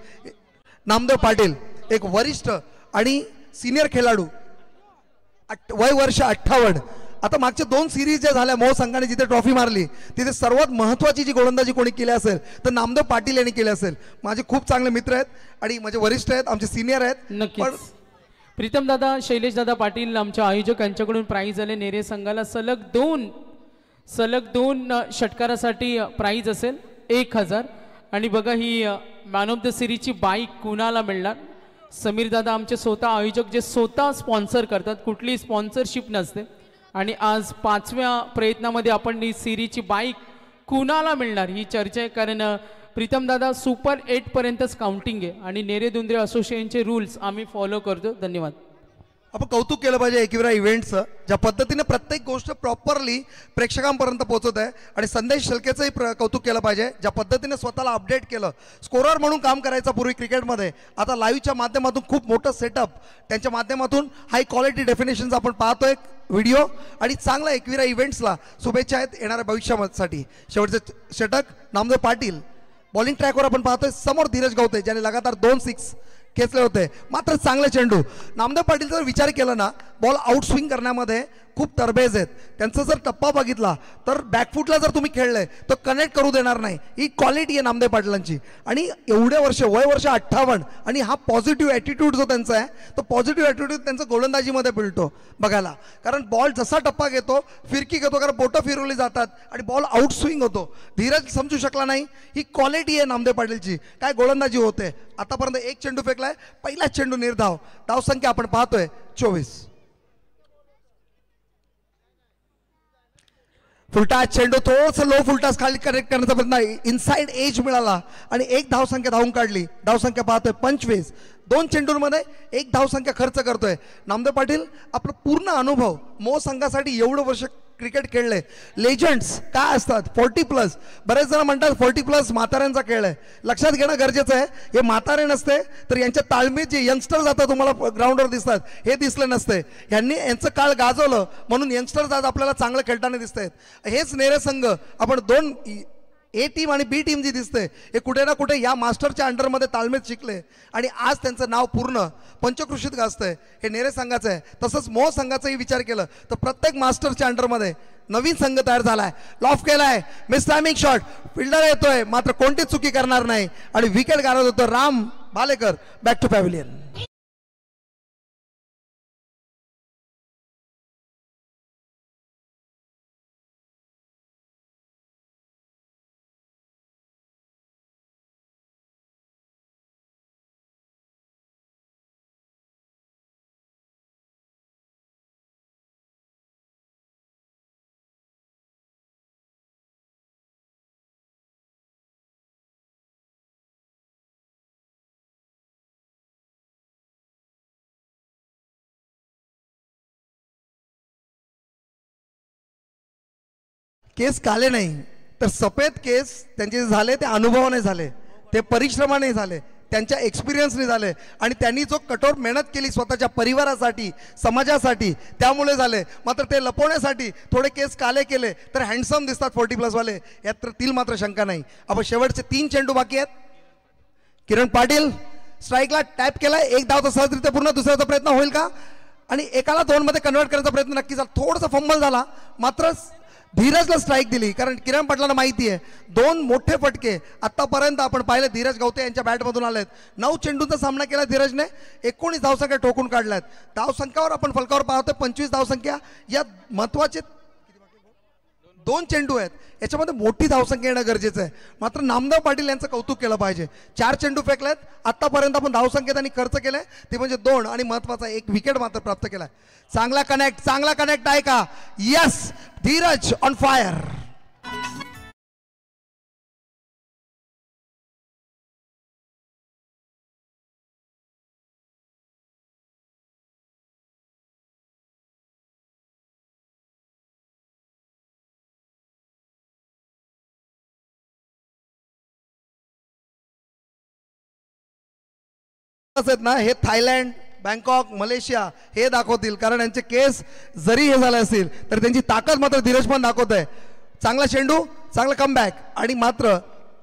नामदेव पाटील, एक वरिष्ठ आणि सिनियर खेळाडू, वय वर्ष 58. आता मागच्या 2 सिरीज ज्या झाल्या मोह संघाने जिथे ट्रॉफी मारली तिथे सर्वात महत्त्वाची जी गोलंदाजी कोणी केली असेल तर नामदेव पाटील यांनी केली असेल. माझे खूप चांगले मित्र आहेत आणि माझे वरिष्ठ आहेत, आमचे सिनियर आहेत. नक्कीच प्रीतम दादा, शैलेश दादा पाटील आमच्या आयोजक यांच्याकडून प्राइज आले. नेरे संघाला सलग दोन षटकारासाठी प्राइज असेल 1000. आणि बघा he man of the सिरीजची bike कुणाला मिळणार? समीर दादा आमचे स्वतः आयोजक जे स्वतः स्पॉन्सर करतात, कुठली स्पॉन्सरशिप नसते. आणि आज 5व्या प्रयत्नामध्ये आपण ही सिरीजची बाईक कुणाला मिळणार ही चर्चा आहे. कारण प्रीतम दादा सुपर 8 पर्यंतच काउंटिंग आहे आणि नेरे दुंद्रे असोसिएशनचे रूल्स आम्ही फॉलो करतो. धन्यवाद. आपण कौतुक केलं पाहिजे एकविरा इव्हेंट्सचं, ज्या पद्धतीने प्रत्येक गोष्ट प्रॉपरली प्रेक्षकांपर्यंत पोहोचत आहे. आणि संदेश शेळकेचंही कौतुक केलं पाहिजे, ज्या पद्धतीने स्वतःला अपडेट केलं. स्कोरर म्हणून काम करायचं पूर्वी क्रिकेटमध्ये, आता लाईव्हच्या माध्यमातून खूप मोठं सेटअप त्यांच्या माध्यमातून हाय क्वालिटी डेफिनेशन्स आपण पाहतोय व्हिडिओ. आणि चांगला एकविरा इव्हेंट्सला शुभेच्छा आहेत येणाऱ्या भविष्यासाठी. शेवटचे षटक नामदेव पाटील. बॉलिंग ट्रॅकवर आपण पाहतोय समोर धीरज गवते ज्याने लगातार 2 6 खेचले होते, मात्र चांगले चेंडू. नामदेव पाटील जर विचार केला ना, बॉल आउट स्विंग करण्यामध्ये खूप तरबेज आहेत. त्यांचा जर टप्पा बघितला तर बॅकफुटला जर तुम्ही खेळले तर कनेक्ट करू देणार नाही. ही क्वालिटी आहे नामदेव पाटलांची. आणि एवढे वर्ष, वर्ष 58, आणि हा पॉझिटिव्ह ॲटिट्यूड जो त्यांचा आहे, तो पॉझिटिव्ह ॲटिट्यूड त्यांचा गोलंदाजीमध्ये मिळतो बघायला. कारण बॉल जसा टप्पा घेतो, फिरकी घेतो, कारण बोटं फिरवली जातात आणि बॉल आउट स्विंग होतो. धीरज समजू शकला नाही. ही क्वालिटी आहे नामदेव पाटीलची. काय गोलंदाजी होते. आतापर्यंत 1 चेंडू फेकलाय, पहिलाच चेंडू निर्धाव. धावसंख्या आपण पाहतोय 24. फुलटास चेंडू थोडंसं लो फुलटास खाली कनेक्ट करण्याचा प्रयत्न, इनसाइड एज मिळाला आणि 1 धावसंख्या धावून काढली. धावसंख्या पाहतोय 25. 2 चेंडूंमध्ये 1 धावसंख्या खर्च करतोय नामदेव पाटील. आपला पूर्ण अनुभव, मो संघासाठी एवढं वर्ष क्रिकेट खेळले. लेजंड्स काय असतात 40+. बरेच जण म्हणतात 40+ म्हाताऱ्यांचा खेळ आहे. लक्षात घेणं गरजेचं आहे. हे म्हातारे नसते तर यांच्या ताळमेत जे यंगस्टर्स आता तुम्हाला ग्राउंडवर दिसतात हे दिसले नसते. यांनी यांचं काळ गाजवलं म्हणून यंगस्टर्स आज आपल्याला चांगलं खेळताना दिसत आहेत. हेच नेरे संघ आपण 2 ए टीम आणि बी टीम जी दिसते हे कुठे ना कुठे या मास्टरच्या अंडरमध्ये ताळमेत शिकले आणि आज त्यांचं नाव पूर्ण पंचकृषीत गाजतंय. हे नेरे संघाचं आहे. तसंच मोह संघाचाही विचार केलं तर प्रत्येक मास्टरच्या अंडरमध्ये नवीन संघ तयार झालाय. लॉफ केलाय, मिस टायमिंग शॉट, फिल्डर येतोय मात्र कोणतीच चुकी करणार नाही आणि विकेट गारत होतं Ram Bhalekar. Back to pavilion. केस काले नाही तर सफेद केस त्यांचे झाले ते अनुभवाने झाले, ते परिश्रमाने झाले, त्यांच्या एक्सपिरियन्सने झाले आणि त्यांनी जो कठोर मेहनत केली स्वतःच्या परिवारासाठी, समाजासाठी, त्यामुळे झाले. मात्र ते लपवण्यासाठी थोडे केस काले केले तर हँडसम दिसतात 40+ वाले, यात तर मात्र शंका नाही. आपण शेवटचे 3 चेंडू बाकी आहेत. किरण पाटील स्ट्राईकला टॅप केलाय. 1 धाव तर सहजरित्या पूर्ण. दुसऱ्याचा प्रयत्न होईल का आणि एकाला 2 मध्ये कन्वर्ट करायचा प्रयत्न नक्की झाला. थोडासा फंबल झाला मात्र धीरजला स्ट्राईक दिली. कारण किरण पाटलांना माहिती आहे 2 मोठे फटके आतापर्यंत आपण पाहिले धीरज गवते यांच्या बॅटमधून आलेत. 9 चेंडूंचा सामना केला धीरजने, 19 धावसंख्या ठोकून काढल्यात. धावसंख्यावर आपण फलकावर पाहतोय 25 धावसंख्या. या महत्वाचे 2 चेंडू आहेत, याच्यामध्ये मोठी धावसंख्या येणं गरजेचं आहे. मात्र नामदेव पाटील यांचं कौतुक केलं पाहिजे. 4 चेंडू फेकलेत. आतापर्यंत आपण धावसंख्या त्यांनी खर्च केले ते म्हणजे 2 आणि महत्वाचा 1 विकेट मात्र प्राप्त केलाय. चांगला कनेक्ट आहे का? Yes, Dheeraj on fire. ना हे थायलंड, बँकॉक, मलेशिया हे दाखवतील. कारण यांचे केस जरी हे झाले असतील तर त्यांची ताकद मात्र धीरज पण दाखवत आहे. चांगला चेंडू, चांगला कमबॅक आणि मात्र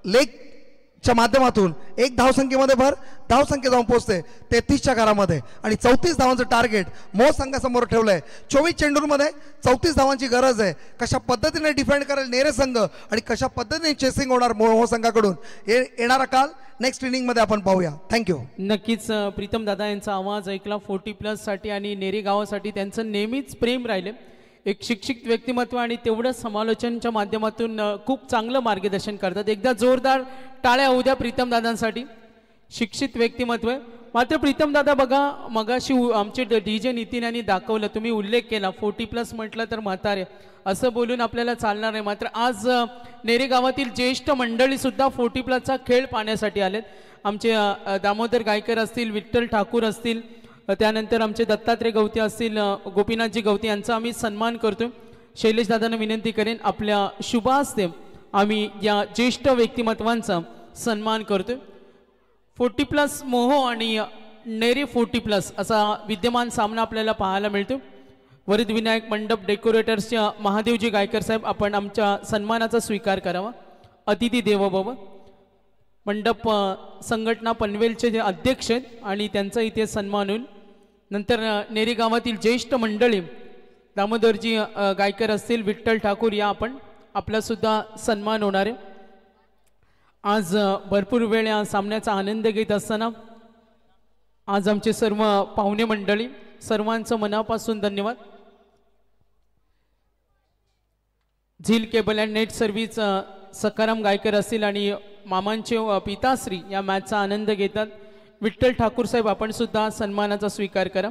लेगच्या माध्यमातून 1 धावसंख्येमध्ये भर. धावसंख्या जाऊन पोहोचते 33च्या घरामध्ये आणि 34 धावांचं टार्गेट मोह संघासमोर ठेवलंय. 24 चेंडूंमध्ये 34 धावांची गरज आहे. कशा पद्धतीने डिफेंड करेल नेरे संघ आणि कशा पद्धतीने चेसिंग होणार मोह संघाकडून हे येणारा काल नेक्स्ट इनिंगमध्ये आपण पाहूया. थँक्यू. नक्कीच प्रीतम दादा यांचा आवाज ऐकला 40+ साठी आणि नेरे गावासाठी त्यांचं नेहमीच प्रेम राहिले. एक शिक्षित व्यक्तिमत्व आणि तेवढंच समालोचनच्या माध्यमातून खूप चांगलं मार्गदर्शन करतात. एकदा जोरदार टाळ्या होऊ द्या प्रीतम दादांसाठी. शिक्षित व्यक्तिमत्व आहे. मात्र प्रीतम दादा बघा, मगाशी आमचे DJ नितीन यांनी दाखवलं, तुम्ही उल्लेख केला 40+ म्हटलं तर म्हातारे असं बोलून आपल्याला चालणार नाही. मात्र आज नेरे गावातील ज्येष्ठ मंडळी सुद्धा 40+चा खेळ पाहण्यासाठी आलेत. आमचे दामोदर गायकर असतील, विठ्ठल ठाकूर असतील, त्यानंतर आमचे दत्तात्रय गवते असतील, गोपीनाथजी गवते यांचा आम्ही सन्मान करतो. शैलेश दादांना विनंती करेन आपल्या शुभ हस्ते आम्ही या ज्येष्ठ व्यक्तिमत्वांचा सन्मान करतो. 40+ मोहो आणि नेरे 40+ असा विद्यमान सामना आपल्याला पाहायला मिळतो. वरिद विनायक मंडप डेकोरेटर्सच्या महादेवजी गायकर साहेब, आपण आमच्या सन्मानाचा स्वीकार करावा. अतिथी देवो भव. मंडप संघटना पनवेलचे जे अध्यक्ष आहेत आणि त्यांचा इथे सन्मान होईल. नंतर नेरे गावातील ज्येष्ठ मंडळी दामोदरजी गायकर असतील, विठ्ठल ठाकूर, या आपण आपलासुद्धा सन्मान होणार आहे. आज भरपूर वेळ या सामन्याचा आनंद घेत असताना आज आमचे सर्व पाहुणे मंडळी, सर्वांचं मनापासून धन्यवाद. Zeel cable and net service Sakaram Gaikar असतील आणि मामांचे पिताश्री या मॅचचा आनंद घेतात. विठ्ठल ठाकूर साहेब, आपण सुद्धा सन्मानाचा स्वीकार करा.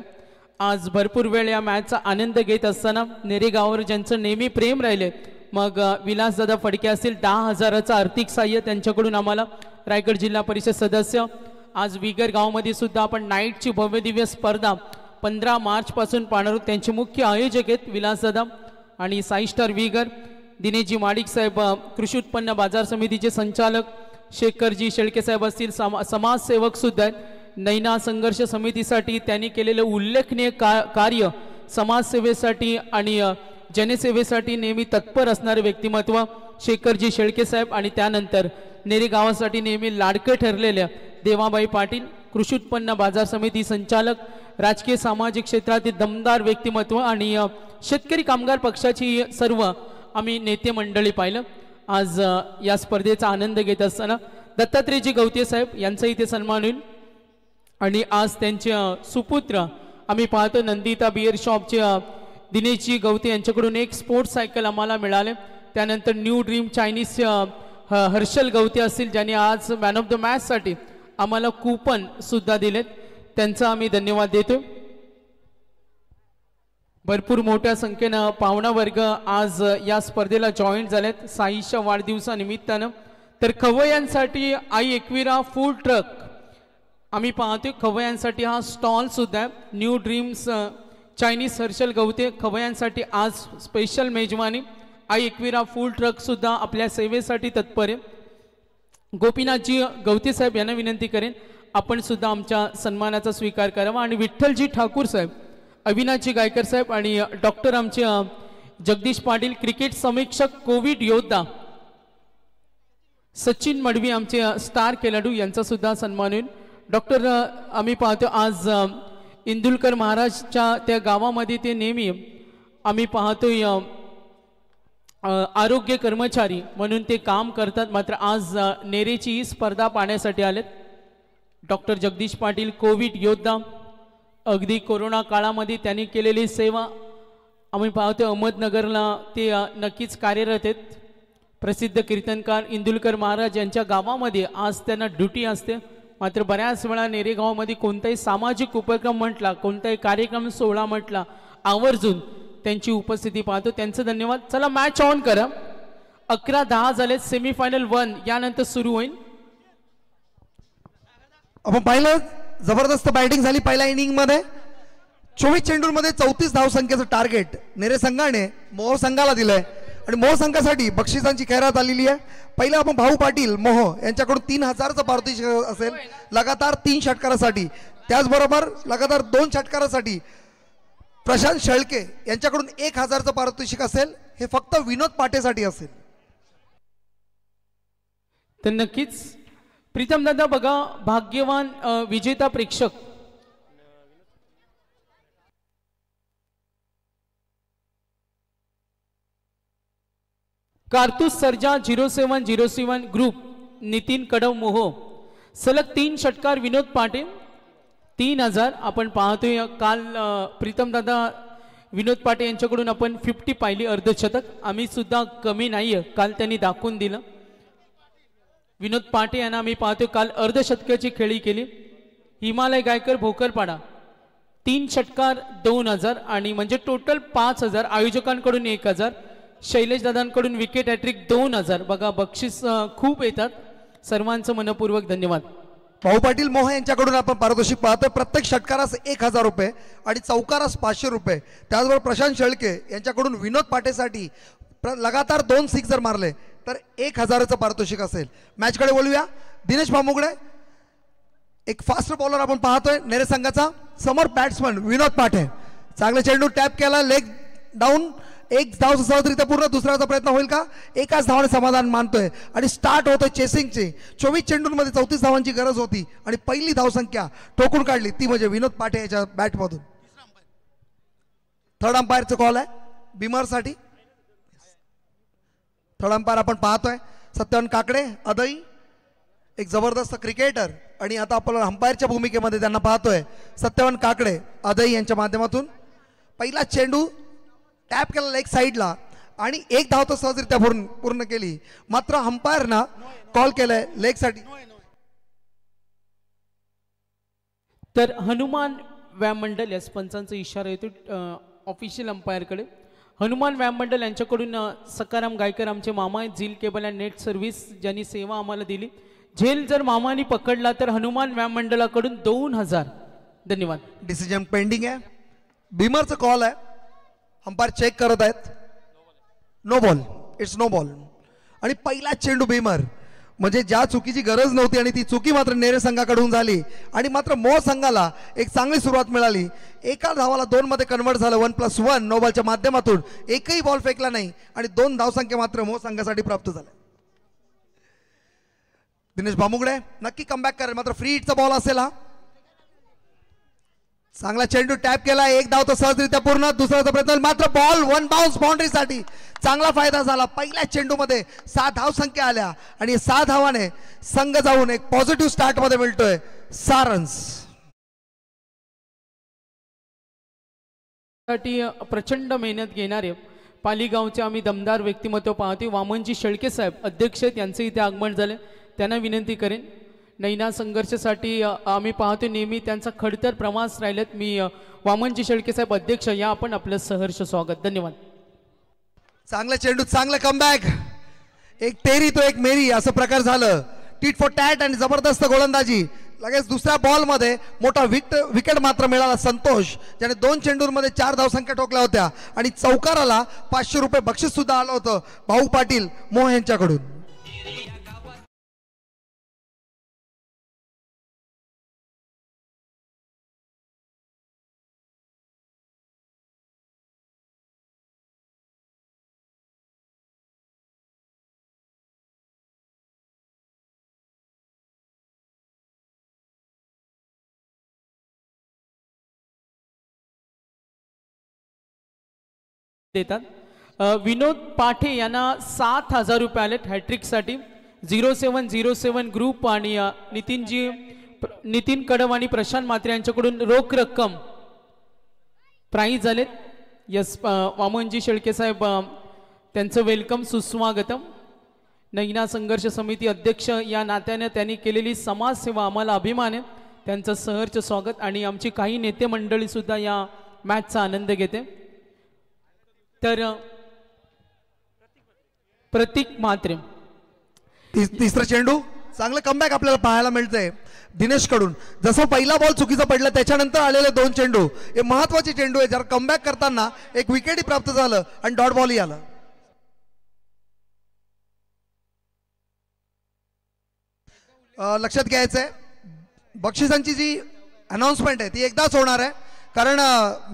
आज भरपूर वेळ या मॅचचा आनंद घेत असताना नेरे गावावर ज्यांचं नेहमी प्रेम राहिले, मग विलासदादा फडके असतील, 10,000चं आर्थिक सहाय्य त्यांच्याकडून आम्हाला रायगड जिल्हा परिषद सदस्य. आज विगर गावामध्ये सुद्धा आपण नाईटची भव्य दिव्य स्पर्धा 15 मार्चपासून पाहणार आहोत. त्यांचे मुख्य आयोजक आहेत विलासदादा आणि साई स्टार विगर. दिनेशजी माडिक साहेब कृषी उत्पन्न बाजार समितीचे संचालक, शेखरजी शेळके साहेब असतील, समाजसेवक सुद्धा आहेत. नैना संघर्ष समितीसाठी त्यांनी केलेलं उल्लेखनीय कार्य, समाजसेवेसाठी आणि जनसेवेसाठी नेहमी तत्पर असणारे व्यक्तिमत्व शेखरजी शेळके साहेब. आणि त्यानंतर नेरे गावासाठी नेहमी लाडके ठरलेल्या देवाबाई पाटील, कृषी उत्पन्न बाजार समिती संचालक, राजकीय सामाजिक क्षेत्रातील दमदार व्यक्तिमत्व आणि शेतकरी कामगार पक्षाची सर्व आम्ही नेते मंडळी पाहिलं. आज या स्पर्धेचा आनंद घेत असताना दत्तात्रयजी गवते साहेब यांचा इथे सन्मान होईल. आणि आज त्यांचे सुपुत्र आम्ही पाहतो नंदिता बियर शॉपचे दिनेशजी गवते यांच्याकडून एक स्पोर्ट्स सायकल आम्हाला मिळाले. त्यानंतर न्यू ड्रीम चायनीज हर्षल गवते असतील, ज्यांनी आज मॅन ऑफ द मॅचसाठी आम्हाला कूपन सुद्धा दिलेत, त्यांचा आम्ही धन्यवाद देतो. भरपूर मोठ्या संख्येनं पाहुणा वर्ग आज या स्पर्धेला जॉईन झालेत साईच्या वाढदिवसानिमित्तानं. तर खवय्यांसाठी आई एकविरा फूड ट्रक आम्ही पाहतोय, खवय्यांसाठी हा स्टॉल सुद्धा आहे. न्यू ड्रीम्स चायनीज हर्षल गवते खवय्यांसाठी आज स्पेशल मेजवानी. आई एकविरा फूड ट्रक सुद्धा आपल्या सेवेसाठी तत्पर आहे. गोपीनाथजी गवते साहेब यांना विनंती करेन आपण सुद्धा आमच्या सन्मानाचा स्वीकार करावा. आणि विठ्ठलजी ठाकूर साहेब, अविनाशजी गायकर साहेब आणि डॉक्टर आमचे जगदीश पाटील, क्रिकेट समीक्षक, कोविड योद्धा सचिन मडवी, आमचे स्टार खेळाडू, यांचा सुद्धा सन्मान होईल. डॉक्टर आम्ही पाहतो आज इंदुलकर महाराजच्या त्या गावामध्ये ते नेहमी आम्ही पाहतोय आरोग्य कर्मचारी म्हणून ते काम करतात, मात्र आज नेरेची ही स्पर्धा पाहण्यासाठी आलेत. डॉक्टर जगदीश पाटील, कोविड योद्धा, अगदी कोरोना काळामध्ये त्यांनी केलेली सेवा आम्ही पाहतो. अहमदनगरला ते नक्कीच कार्यरत आहेत. प्रसिद्ध कीर्तनकार इंदुलकर महाराज यांच्या गावामध्ये आज त्यांना ड्युटी असते, मात्र बऱ्याच वेळा नेरे गावामध्ये कोणताही सामाजिक उपक्रम म्हटला, कोणताही कार्यक्रम सोहळा म्हटला, आवर्जून त्यांची उपस्थिती पाहतो. त्यांचं धन्यवाद. चला मॅच ऑन करा. 11-10 झाले. सेमीफायनल 1 यानंतर सुरू होईल. आपण पाहिलं जबरदस्त बॅटिंग झाली पहिल्या इनिंग मध्ये. 24 चेंडूंमध्ये 34 धावसंख्येचं टार्गेट नेरे संघाने मोह संघाला दिलंय आणि मोह संघासाठी बक्षिसांची खैरात आलेली आहे. पहिला आपण भाऊ पाटील मोह यांच्याकडून 3,000चं पारितोषिक असेल लगातार 3 षटकारासाठी. त्याचबरोबर लगातार 2 षटकारासाठी प्रशांत शेळके यांच्याकडून 1,000चं पारितोषिक असेल. हे फक्त विनोद पाटेसाठी असेल. तर नक्कीच प्रीतम दादा बघा, भाग्यवान विजेता प्रेक्षक कारतूस सर्जा 0707 ग्रुप नितीन कडव मोहो सलग 3 षटकार विनोद पाटे 3,000. आपण पाहतोय काल प्रीतम दादा विनोद पाटे यांच्याकडून आपण 50 पाहिली अर्धशतक. आम्ही सुद्धा कमी नाहीये, काल त्यांनी दाखवून दिलं. विनोद पाटे यांना आम्ही पाहतोय काल अर्धशतकाची खेळी केली. हिमालय गायकर भोकरपाडा 3 षटकार 2,000 आणि म्हणजे टोटल 5,000. आयोजकांकडून 1,000. शैलेश दादांकडून विकेट हॅट्रिक 2,000. बघा बक्षीस खूप येतात. सर्वांचं मनपूर्वक धन्यवाद. भाऊ पाटील मोह यांच्याकडून आपण पारितोषिक पाहतोय. प्रत्येक षटकारास 1000 रुपये आणि चौकारास 500 रुपये. त्याचबरोबर प्रशांत शेळके यांच्याकडून विनोद पाटेसाठी लगातार 2 सिक्स जर मारले तर 1000चं पारितोषिक असेल. मॅचकडे बोलूया. दिनेश भामुगडे एक फास्ट बॉलर आपण पाहतोय नेरे संघाचा. समोर बॅट्समन विनोद पाटे. चांगले चेंडू टॅप केला, लेग डाऊन, एक धाव सहजरित्या पूर्ण. दुसऱ्याचा प्रयत्न होईल का? एकाच धावाने समाधान मानतोय आणि स्टार्ट होतोय चेसिंगची. 24 चेंडूंमध्ये 34 धावांची गरज होती आणि पहिली धावसंख्या ठोकून काढली ती म्हणजे विनोद पाटे याच्या बॅटमधून. थर्ड अंपायरचा कॉल आहे बिमरसाठी. थर्ड अंपायर आपण पाहतोय सत्यवान काकडे अदई, एक जबरदस्त क्रिकेटर. आणि आता आपण अंपायरच्या भूमिकेमध्ये त्यांना पाहतोय सत्यवान काकडे अदई यांच्या माध्यमातून. पहिला चेंडू टॅप केला लेग साईडला आणि एक धाव तो सहजरित्या पूर्ण केली. मात्र अंपायरना कॉल केलाय लेगसाठी. तर हनुमान व्यायाम मंडळ या पंचांचा इशारा येतो ऑफिशियल अंपायरकडे. हनुमान व्यायाम मंडळ यांच्याकडून सकाराम गायकर आमचे मामा आहेत. झील केबल अँड नेट सर्व्हिस ज्यांनी सेवा आम्हाला दिली. झेल जर मामानी पकडला तर हनुमान व्यायाम मंडळाकडून 2000. धन्यवाद. डिसिजन पेंडिंग आहे. बिमरचा कॉल आहे. अंपायर चेक करत आहेत. No ball, it's no ball. आणि पहिला चेंडू बिमर म्हणजे ज्या चुकीची गरज नव्हती आणि ती चुकी मात्र नेरे संघाकडून झाली आणि मात्र मोह संघाला एक चांगली सुरुवात मिळाली. एका धावाला 2 मध्ये कन्वर्ट झालं. 1+1 नो बॉलच्या माध्यमातून एकही बॉल फेकला नाही आणि 2 धावसंख्या मात्र मोह संघासाठी प्राप्त झाल्या. दिनेश भामुगडे नक्की कमबॅक करेल मात्र फ्री हिटचा बॉल असेल हा. चांगला चेंडू टॅप केला, एक धाव तो सहजरित्या पूर्ण. दुसऱ्याचा प्रयत्न मात्र बॉल 1 बाउन्स बाउंड्रीसाठी. चांगला फायदा झाला. पहिल्या चेंडूमध्ये 6 धावसंख्या आल्या आणि 6 धावाने संघ जाऊन एक पॉझिटिव्ह स्टार्ट मध्ये मिळतोय. 6 रन्स साठी प्रचंड मेहनत घेणारे पालीगावचे आम्ही दमदार व्यक्तिमत्व पाहतोय. वामनजी शेळके साहेब अध्यक्ष आहेत, यांचे इथे आगमन झाले. त्यांना विनंती करेन. नैना संघर्षासाठी आम्ही पाहतो नेहमी त्यांचा खडतर प्रवास राहिलेत. मी वामनजी शेळके साहेब अध्यक्ष या आपण आपलं सहर्ष स्वागत. धन्यवाद. चांगला चेंडू, चांगलं कमबॅक. एक तेरी तो एक मेरी असं प्रकार झालं. टीट फॉर टॅट आणि जबरदस्त गोलंदाजी. लगेच दुसऱ्या बॉल मध्ये मोठा विकेट मात्र मिळाला संतोष, ज्याने 2 चेंडूंमध्ये 4 धावसंख्या ठोकल्या होत्या आणि चौकाराला 500 रुपये बक्षीस सुद्धा आलं होतं भाऊ पाटील मोह यांच्याकडून. देतात. विनोद पाठे यांना 7000 रुपये आलेत हॅट्रिकसाठी. 0707 ग्रुप आणि नितीन कडव आणि प्रशांत मात्रे यांच्याकडून रोख रक्कम प्राईज आलेत. यस वामनजी शेळके साहेब त्यांचं वेलकम सुस्वागतम. नैना संघर्ष समिती अध्यक्ष या नात्याने त्यांनी केलेली समाजसेवा आम्हाला अभिमान आहे. त्यांचं सहर्ष स्वागत. आणि आमची काही नेते मंडळी सुद्धा या मॅचचा आनंद घेते. तर प्रतीक म्हात्रे तिसरा चेंडू. चांगलं कमबॅक आपल्याला पाहायला मिळतंय दिनेश कडून. जसं पहिला बॉल चुकीचा पडला त्याच्यानंतर आलेले 2 चेंडू हे महत्वाचे चेंडू आहे. जर कमबॅक करताना एक विकेटही प्राप्त झालं आणि डॉट बॉलही आला. लक्षात घ्यायचंय बक्षिसांची जी अनाउन्समेंट आहे ती एकदाच होणार आहे, कारण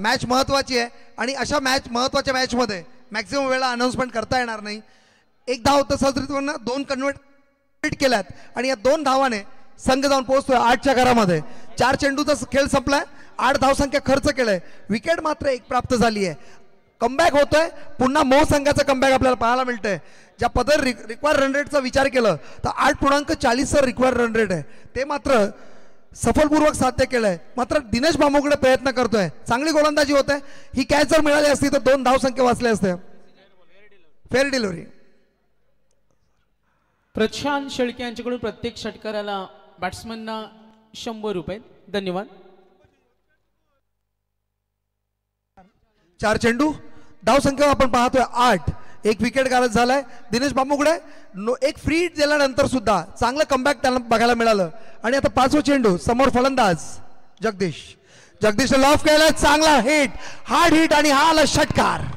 मॅच महत्वाची आहे आणि अशा महत्वाच्या मॅचमध्ये मॅक्झिमम वेळा अनाउन्समेंट करता येणार नाही. एक धाव तर सहजरित्या 2 कन्वर्ट केल्यात आणि या 2 धावाने संघ जाऊन पोहोचतोय 8च्या घरामध्ये. 4 चेंडूचा खेळ संपलाय. 8 धावसंख्या खर्च केलाय. विकेट मात्र एक प्राप्त झाली आहे. कमबॅक होतोय. पुन्हा मोह संघाचा कमबॅक आपल्याला पाहायला मिळतंय. ज्या पदर रिक्वायर्ड रन रेटचा विचार केला तर 8.40 रिक्वायर्ड रन रेट आहे, ते मात्र सफलपूर्वक साध्य केलंय. मात्र दिनेश भामुगडे प्रयत्न करतोय. चांगली गोलंदाजी होते. ही कॅच जर मिळाली असती तर 2 धावसंख्या वाचल्या असत्या. Fair delivery. प्रशांत शेळके यांच्याकडून प्रत्येक षटकाराला बॅट्समनना 100 रुपये. धन्यवाद. 4 चेंडू. धावसंख्या आपण पाहतोय 8. एक विकेट गारद झालाय. दिनेश बांबुगडे एक फ्री दिल्यानंतर सुद्धा चांगलं कमबॅक त्यांना बघायला मिळालं. आणि आता 5वा चेंडू, समोर फलंदाज जगदीशने लॉफ केलाय, चांगला हिट, हार्ड हिट आणि हा आला षटकार.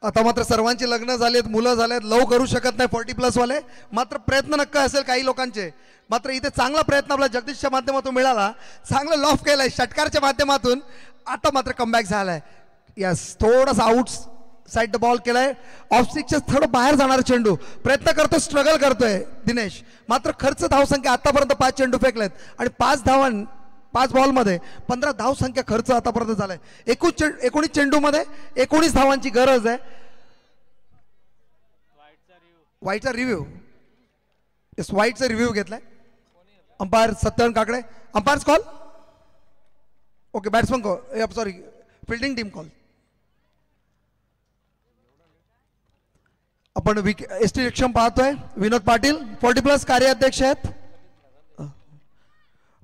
आता मात्र सर्वांची लग्न झालेत, मुलं झालेत, लव करू शकत नाही 40+ वाले. मात्र प्रयत्न नक्की असेल काही लोकांचे. मात्र इथे चांगला प्रयत्न आपला जगदीशच्या माध्यमातून मिळाला, चांगलं लॉफ केलंय षटकारच्या माध्यमातून. आता मात्र कमबॅक झालाय. यस, थोडासा आउट साइड द बॉल केलाय, ऑफ स्टिकच्या थोडं बाहेर जाणारा चेंडू. प्रयत्न करतोय, स्ट्रगल करतोय दिनेश. मात्र खर्च धावसंख्या आतापर्यंत 5 चेंडू फेकलेत आणि 5 बॉलमध्ये 15 धावसंख्या खर्च आतापर्यंत झालाय. 19 चेंडूमध्ये 19 धावांची गरज आहे. वाईटचा रिव्ह्यू घेतलाय umpire Satyan Kakade. Umpire's call, okay. Batsman call, sorry, fielding team call. आपण एसटी रिक्षम पाहतोय. विनोद पाटील 40+ कार्याध्यक्ष आहेत.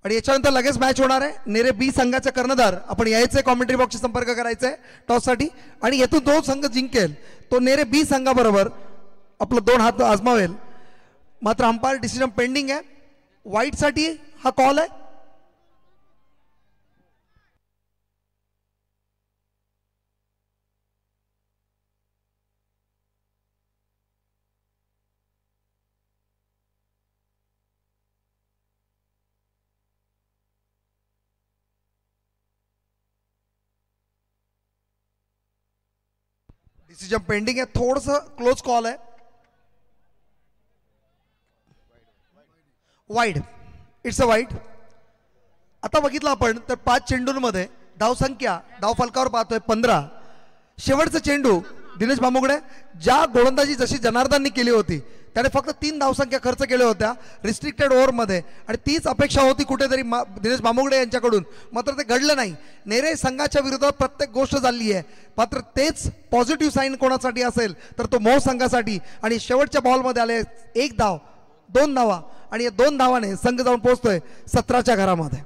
आणि याच्यानंतर लगेच मॅच होणार आहे. नेरे बी संघाचे कर्णधार आपण यायचे, कॉमेंट्री बॉक्सशी संपर्क करायचा आहे टॉससाठी. आणि येथून जो संघ जिंकेल तो नेरे बी संघाबरोबर आपलं 2 हात आजमावेल. मात्र अंपायर डिसिजन पेंडिंग आहे. व्हाईटसाठी हा कॉल आहे. डिसिजन पेंडिंग आहे, थोडंसं क्लोज कॉल आहे. Wide, it's a wide. आता बघितलं आपण तर 5 चेंडूंमध्ये धावसंख्या धावफलकावर पाहतोय 15. शेवटचा चेंडू दिनेश बांबुगडे, ज्या गोलंदाजी जशी जनार्दननी केली होती त्याने फक्त 3 धावसंख्या खर्च केल्या होत्या रिस्ट्रिक्टेड ओव्हरमध्ये. आणि तीच अपेक्षा होती कुठेतरी दिनेश बांबुगडे यांच्याकडून. मात्र ते घडलं नाही. नेरे संघाच्या विरोधात प्रत्येक गोष्ट झाली आहे. मात्र तेच पॉझिटिव्ह साईन कोणासाठी असेल तर तो मोह संघासाठी. आणि शेवटच्या बॉलमध्ये आले 1 धाव, 2 धावा. आणि या 2 धावाने संघ जाऊन पोहोचतोय 17च्या घरामध्ये.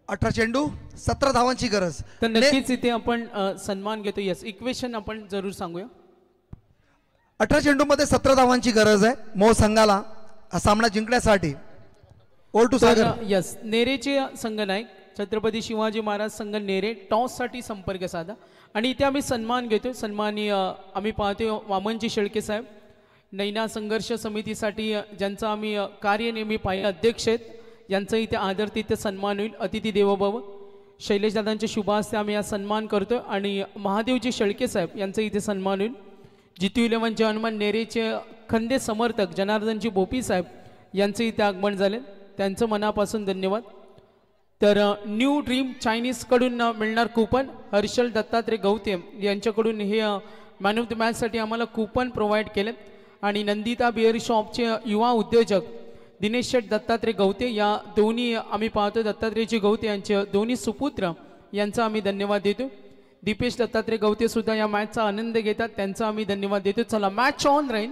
अठरा चेंडू 17 धावांची गरज. तर नक्कीच इथे आपण सन्मान घेतो. यस, इक्वेशन आपण जरूर सांगूया. 18 चेंडूमध्ये 17 धावांची गरज आहे मोह संघाला हा सामना जिंकण्यासाठी. ओल टू सागर. यस, नेरेचे संघनायक छत्रपती शिवाजी महाराज संघ नेरे टॉससाठी संपर्क साधा. आणि इथे आम्ही सन्मान घेतो. सन्माननीय आम्ही पाहतोय वामनजी शेळके साहेब, नैना संघर्ष समितीसाठी ज्यांचा आम्ही कार्य नेहमी पाहिजे अध्यक्ष आहेत, यांचा इथे आदर तिथे सन्मान होईल. अतिथी देवोभव शैलेशदादांच्या शुभ हस्ते आम्ही हा सन्मान करतो. आणि महादेवजी शेळके साहेब यांचा इथे सन्मान होईल. जितू 11 हनुमान नेरेचे खंदे समर्थक जनार्दनजी बोपी साहेब यांचं इथे आगमन झाले, त्यांचं मनापासून धन्यवाद. तर न्यू ड्रीम चायनीजकडून मिळणार कूपन. हर्षल दत्तात्रय गौते यांच्याकडून हे मॅन ऑफ द मॅचसाठी आम्हाला कूपन प्रोव्हाइड केले. आणि नंदिता बिअर शॉपचे युवा उद्योजक दिनेश शेठ दत्तात्रय गौते, या दोन्ही आम्ही पाहतो दत्तात्रयजी गौते यांचे दोन्ही सुपुत्र यांचा आम्ही धन्यवाद देतो. दीपेश दत्तात्रय गौते सुद्धा या मॅचचा आनंद घेतात, त्यांचा आम्ही धन्यवाद देतो. चला मॅच ऑन राहील.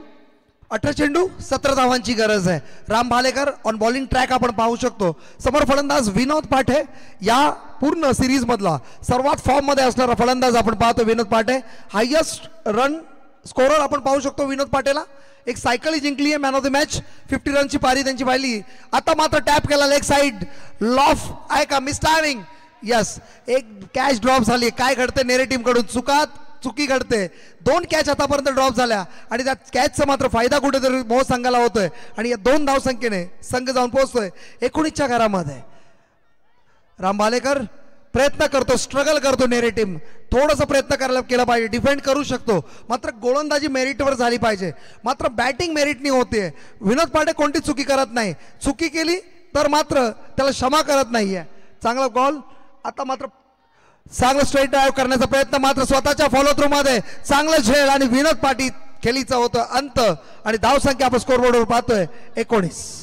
18 चेंडू 17 धावांची गरज आहे. Ram Bhalekar on bowling track आपण पाहू शकतो. समोर फलंदाज विनोद पाठे, या पूर्ण सिरीज मधला सर्वात फॉर्म मध्ये असणारा फलंदाज आपण पाहतो विनोद पाठे. हायेस्ट रन स्कोरर आपण पाहू शकतो विनोद पाटेला. एक सायकल जिंकली आहे मॅन ऑफ द मॅच. 50 रनची पारी त्यांची पाहिली. आता मात्र टॅप केला लेग साइड, लॉफ आहे का, मिस टायमिंग. यस, एक कॅच ड्रॉप झाली. काय घडते नेरे टीम कडून, चुकी घडते. 2 कॅच आतापर्यंत ड्रॉप झाल्या आणि त्या कॅचचा मात्र फायदा कुठेतरी मोह संघाला होतोय. आणि या 2 धावसंख्येने संघ जाऊन पोहोचतोय 19च्या घरामध्ये. राम भालेकर प्रयत्न करतो, स्ट्रगल करतो. नेरे टीम थोडासा प्रयत्न केला पाहिजे, डिफेंड करू शकतो. मात्र गोलंदाजी मेरिटवर झाली पाहिजे. मात्र बॅटिंग मेरिटनी होते. विनोद पांडे कोणती चुकी करत नाही. चुकी केली तर मात्र त्याला क्षमा करत नाहीये. चांगला बॉल. आता मात्र चांगलं स्ट्रेट ड्राईव्ह करण्याचा प्रयत्न, मात्र स्वतःच्या फॉलो थ्रू मध्ये चांगलं झेल आणि विनोद पाटील खेळीचा होतं अंत आणि धावसंख्या आपण स्कोरबोर्डवर पाहतोय 19.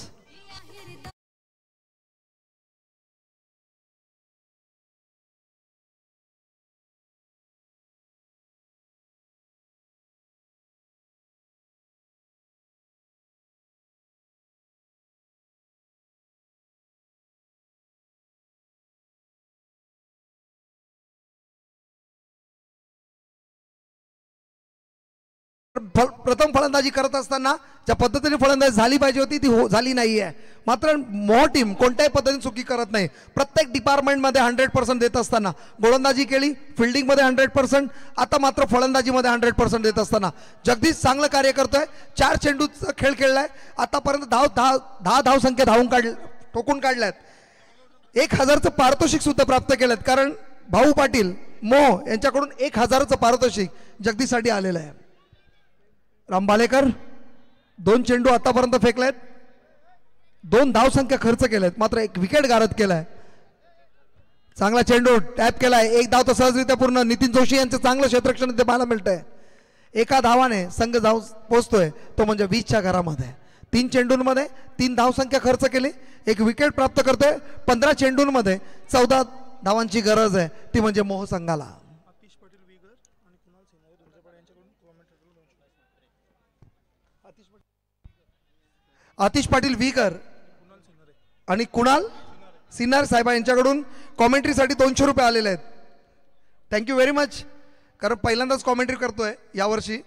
प्रथम फलंदाजी करत असताना ज्या पद्धतीने फलंदाजी झाली पाहिजे होती ती झाली नाहीये. मात्र मोह टीम कोणत्याही पद्धतीने चुकी करत नाही. प्रत्येक डिपार्टमेंटमध्ये 100% देत असताना गोलंदाजी केली, फिल्डिंगमध्ये 100%, आता मात्र फलंदाजीमध्ये 100% देत असताना जगदीश चांगलं कार्य करतोय. 4 चेंडूचा खेळ खेळलाय आतापर्यंत. 10 धावसंख्या ठोकून काढल्यात. 1000चं पारितोषिक सुद्धा प्राप्त केलं, कारण भाऊ पाटील मोह यांच्याकडून 1000चं पारितोषिक जगदीशसाठी आलेलं आहे. राम भालेकर 2 चेंडू आतापर्यंत फेकलेत, 2 धावसंख्या खर्च केलेत, मात्र 1 विकेट गारद केलाय. चांगला चेंडू टॅप केलाय, 1 धाव तर सहजरित्या पूर्ण. नितीन जोशी यांचं चांगलं क्षेत्ररक्षण इथे पाहायला मिळतंय. 1 धावाने संघ धाव पोहोचतोय तो म्हणजे 20च्या घरामध्ये. 3 चेंडूंमध्ये 3 धावसंख्या खर्च केली, 1 विकेट प्राप्त करतोय. 15 चेंडूंमध्ये 14 धावांची गरज आहे, ती म्हणजे मोह संघाला. आतिश पाटील वीकर आणि कुणाल सिन्नार साहेब यांच्याकडून कॉमेंट्रीसाठी 200 रुपये आलेले आहेत. Thank you very much. कारण पहिल्यांदाच कॉमेंट्री करतोय यावर्षी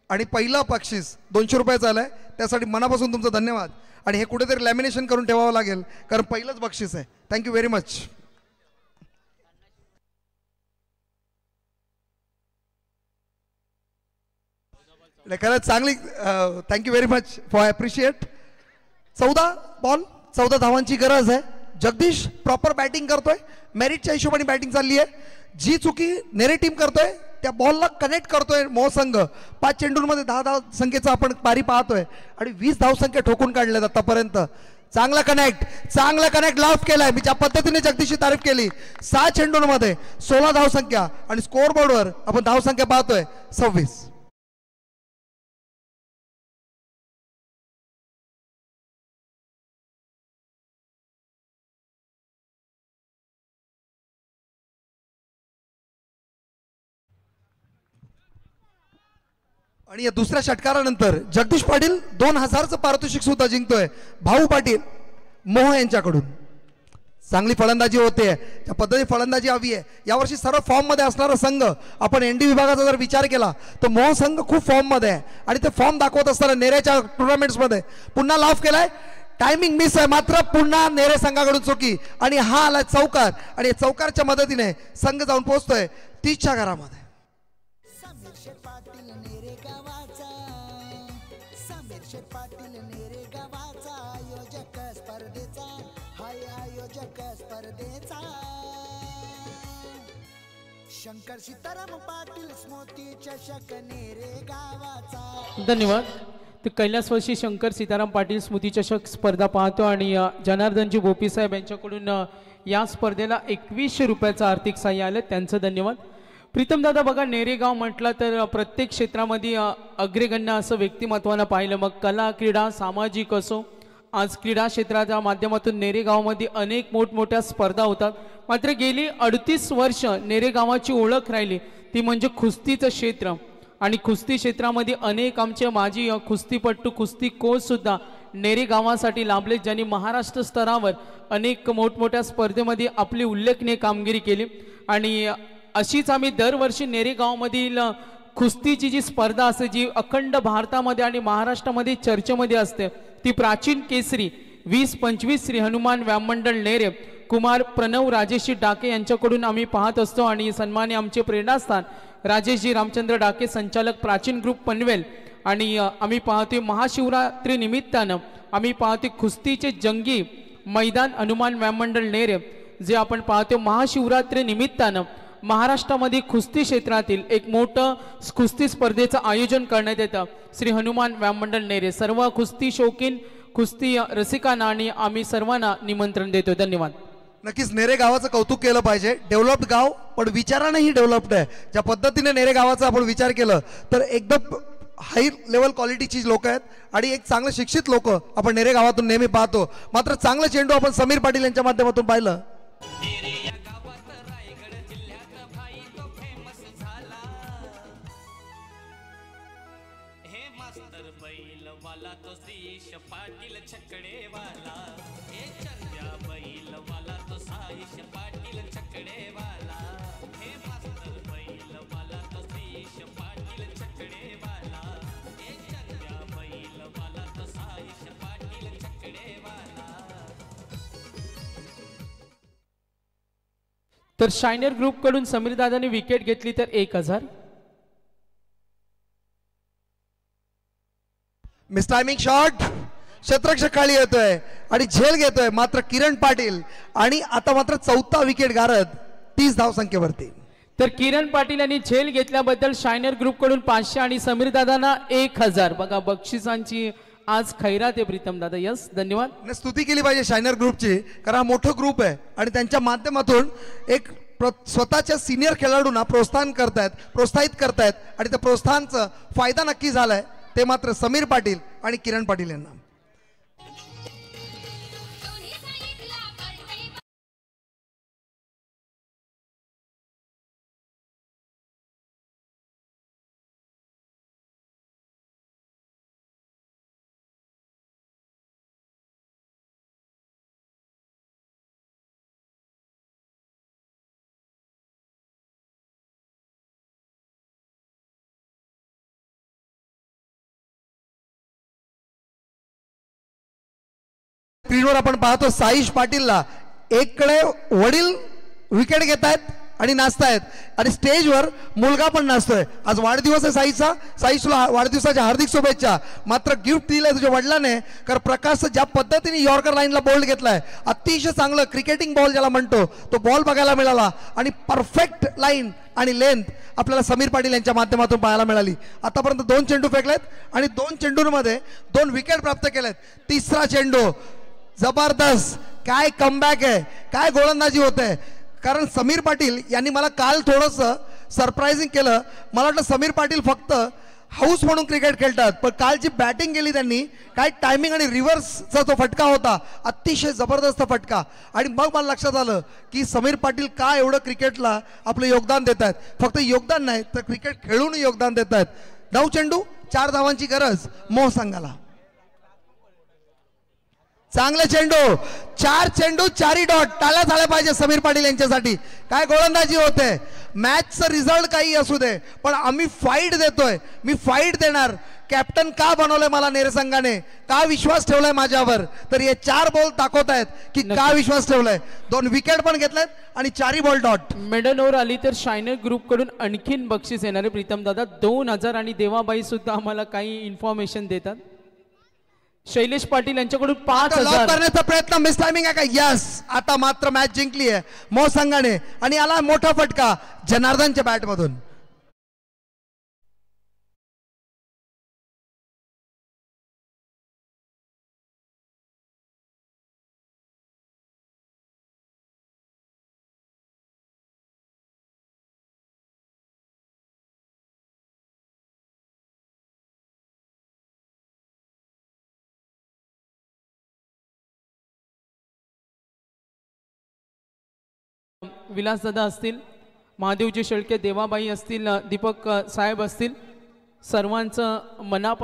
आणि पहिला बक्षीस 200 रुपयाचं आलं आहे, त्यासाठी मनापासून तुमचं धन्यवाद. आणि हे कुठेतरी लॅमिनेशन करून ठेवावं लागेल, कारण पहिलंच बक्षीस आहे. Thank you very much. खरंच चांगली. Thank you very much for appreciate. 14 ball 14 धावांची गरज आहे. जगदीश प्रॉपर बॅटिंग करतोय, मेरिटच्या हिशोबाने बॅटिंग चालली आहे. जी चुकी नेरे टीम करतोय त्या बॉलला कनेक्ट करतोय मोह संघ. 5 चेंडूंमध्ये 10 धाव संख्येचा आपण पारी पाहतोय आणि 20 धावसंख्या ठोकून काढल्यात आतापर्यंत. चांगला कनेक्ट लाफ केलाय. मी ज्या पद्धतीने जगदीशची तारीफ केली, 6 चेंडूंमध्ये 16 धावसंख्या आणि स्कोअरबोर्डवर आपण धावसंख्या पाहतोय 26. आणि या दुसऱ्या षटकारानंतर जगदीश पाटील 2000चं पारितोषिक सुद्धा जिंकतोय भाऊ पाटील मोह यांच्याकडून. चांगली फलंदाजी होते, त्या पद्धतीने फलंदाजी हवी आहे. यावर्षी सर्व फॉर्म मध्ये असणारा संघ आपण एनडी विभागाचा जर विचार केला तर मोह संघ खूप फॉर्म मध्ये आहे आणि ते फॉर्म दाखवत असताना नेरेच्या टुर्नामेंट्स मध्ये पुन्हा लाफ केलाय. टायमिंग मिस आहे, मात्र पुन्हा नेरे संघाकडून चुकी आणि हा आला चौकार आणि चौकारच्या मदतीने संघ जाऊन पोहोचतोय 30च्या घरामध्ये. पाटील नेरे गावाचा आयोजक स्पर्धेचा आयोजक स्पर्धेचा शंकर सीताराम पाटील स्मृती चषक नेरे गावाचा. धन्यवाद. तर कैलासवासी शंकर सीताराम पाटील स्मृती चषक स्पर्धा पाहतो आणि जनार्दनजी बोपी साहेब यांच्याकडून या स्पर्धेला 2100 रुपयाचं आर्थिक सहाय्य आलं, त्यांचं धन्यवाद. प्रीतम दादा बघा, नेरेगाव म्हटलं तर प्रत्येक क्षेत्रामध्ये अग्रगण्य असं व्यक्तिमत्वानं पाहिलं, मग कला क्रीडा सामाजिक असो. आज क्रीडा क्षेत्राच्या माध्यमातून नेरेगावमध्ये अनेक मोठमोठ्या स्पर्धा होतात. मात्र गेली 38 वर्ष नेरेगावाची ओळख राहिली ती म्हणजे कुस्तीचं क्षेत्र. आणि कुस्ती क्षेत्रामध्ये अनेक आमचे माजी कुस्तीपट्टू कुस्ती कोच सुद्धा नेरेगावासाठी लाभले, ज्यांनी महाराष्ट्र स्तरावर अनेक मोठमोठ्या स्पर्धेमध्ये आपली उल्लेखनीय कामगिरी केली. आणि अशीच आम्ही दरवर्षी नेरेगावमधील कुस्तीची जी स्पर्धा असते, जी अखंड भारतामध्ये आणि महाराष्ट्रामध्ये चर्चेमध्ये असते, ती प्राचीन केसरी 20-25 श्री हनुमान व्याममंडळ नेरे कुमार प्रणव राजेशजी डाके यांच्याकडून आम्ही पाहत असतो. आणि सन्मान्य आमचे प्रेरणास्थान राजेशजी रामचंद्र डाके, संचालक प्राचीन ग्रुप पनवेल. आणि आम्ही पाहतोय महाशिवरात्री निमित्तानं आम्ही पाहतोय कुस्तीचे जंगी मैदान हनुमान व्याममंडळ नेरे, जे आपण पाहतोय महाशिवरात्री निमित्तानं महाराष्ट्रामध्ये कुस्ती क्षेत्रातील एक मोठं कुस्ती स्पर्धेचं आयोजन करण्यात येतं श्री हनुमान व्याममंडळ नेरे. सर्व कुस्ती शौकीन कुस्ती रसिकांना आणि आम्ही सर्वांना निमंत्रण देतो. धन्यवाद. नक्कीच नेरे गावाचं कौतुक केलं पाहिजे. डेव्हलप्ड गाव पण विचारानेही डेव्हलप्ड आहे. ज्या पद्धतीने नेरे गावाचा आपण विचार केलं तर एकदम हाय लेवल क्वालिटीची लोक आहेत आणि एक चांगलं शिक्षित लोक आपण नेरे गावातून नेहमी पाहतो. मात्र चांगलं चेंडू आपण समीर पाटील यांच्या माध्यमातून पाहिलं. तर शायनर ग्रुप कडून समीर दादाने विकेट घेतली तर 1000. मिस टायमिंग शॉट क्षेत्ररक्षक खाली येतोय आणि झेल घेतोय. मात्र किरण पाटील आणि आता मात्र चौथा विकेट गारद 30 धावसंख्येवरती. तर किरण पाटील यांनी झेल घेतल्याबद्दल शायनर ग्रुप कडून 500 आणि समीर दादांना 1000. बघा बक्षिसांची आज खैरात आहे प्रीतम दादा. यस धन्यवाद. स्तुती केली पाहिजे शायनर ग्रुपची कारण हा मोठं ग्रुप आहे आणि त्यांच्या माध्यमातून एक स्वतःच्या सिनियर खेळाडूंना प्रोत्साहित करतायत आणि त्या प्रोत्साहनाचा फायदा नक्की झालाय ते मात्र समीर पाटील आणि किरण पाटील यांना. स्क्रीनवर आपण पाहतो साईश पाटीलला एककडे वडील विकेट घेत आहेत आणि नाचतायत आणि स्टेजवर मुलगा पण नाचतोय. आज वाढदिवस आहे साईचा. साई तुला वाढदिवसाच्या हार्दिक शुभेच्छा. मात्र गिफ्ट दिलंय तुझ्या वडिलांने कारण प्रकाश ज्या पद्धतीने यॉर्कर लाईनला बॉल घेतलाय अतिशय चांगलं क्रिकेटिंग बॉल ज्याला म्हणतो तो बॉल बघायला मिळाला आणि परफेक्ट लाईन आणि लेंथ आपल्याला समीर पाटील यांच्या माध्यमातून पाहायला मिळाली. आतापर्यंत 2 चेंडू फेकलेत आणि 2 चेंडूंमध्ये 2 विकेट प्राप्त केलेत. तिसरा चेंडू जबरदस्त काय कमबॅक आहे काय गोलंदाजी होते. कारण समीर पाटील यांनी मला काल थोडंसं सरप्राइजिंग केलं. मला वाटलं समीर पाटील फक्त हाऊस म्हणून क्रिकेट खेळतात पण काल जी बॅटिंग केली त्यांनी काय टायमिंग आणि रिव्हर्सचा जो फटका होता अतिशय जबरदस्त फटका. आणि मग मला लक्षात आलं की समीर पाटील का एवढं क्रिकेटला आपलं योगदान देत आहेत. फक्त योगदान नाही तर क्रिकेट खेळून योगदान देत आहेत. 9 चेंडू 4 धावांची गरज मोह संघाला. चांगले चेंडू 4 चेंडू 4 डॉट. टाळ्या झाल्या पाहिजे समीर पाटील यांच्यासाठी. काय गोलंदाजी होते. मॅचचा रिझल्ट काही असू दे पण आम्ही फाईट देतोय. मी फाईट देणार. कॅप्टन का बनवलंय मला नेरे संघाने का विश्वास ठेवलाय माझ्यावर तर हे 4 बॉल दाखवत आहेत की का विश्वास ठेवलाय. 2 विकेट पण घेतलेत आणि 4 बॉल डॉट. मेडल ओव्हर आली तर शायनर ग्रुप कडून आणखीन बक्षीस येणार आहे प्रीतम दादा 2000 आणि देवाबाई सुद्धा आम्हाला काही इन्फॉर्मेशन देतात. शैलेश पाटील यांच्याकडून 5000 करण्याचा प्रयत्न मिस टायमिंग आहे का. यस आता मात्र मॅच जिंकली आहे मोह संघाने आणि आला मोठा फटका जनार्दनच्या बॅट मधून. विलासदादा असतील महादेवजी शेळके देवाबाई असतील दीपक साहेब असतील सर्वांचं मनापासून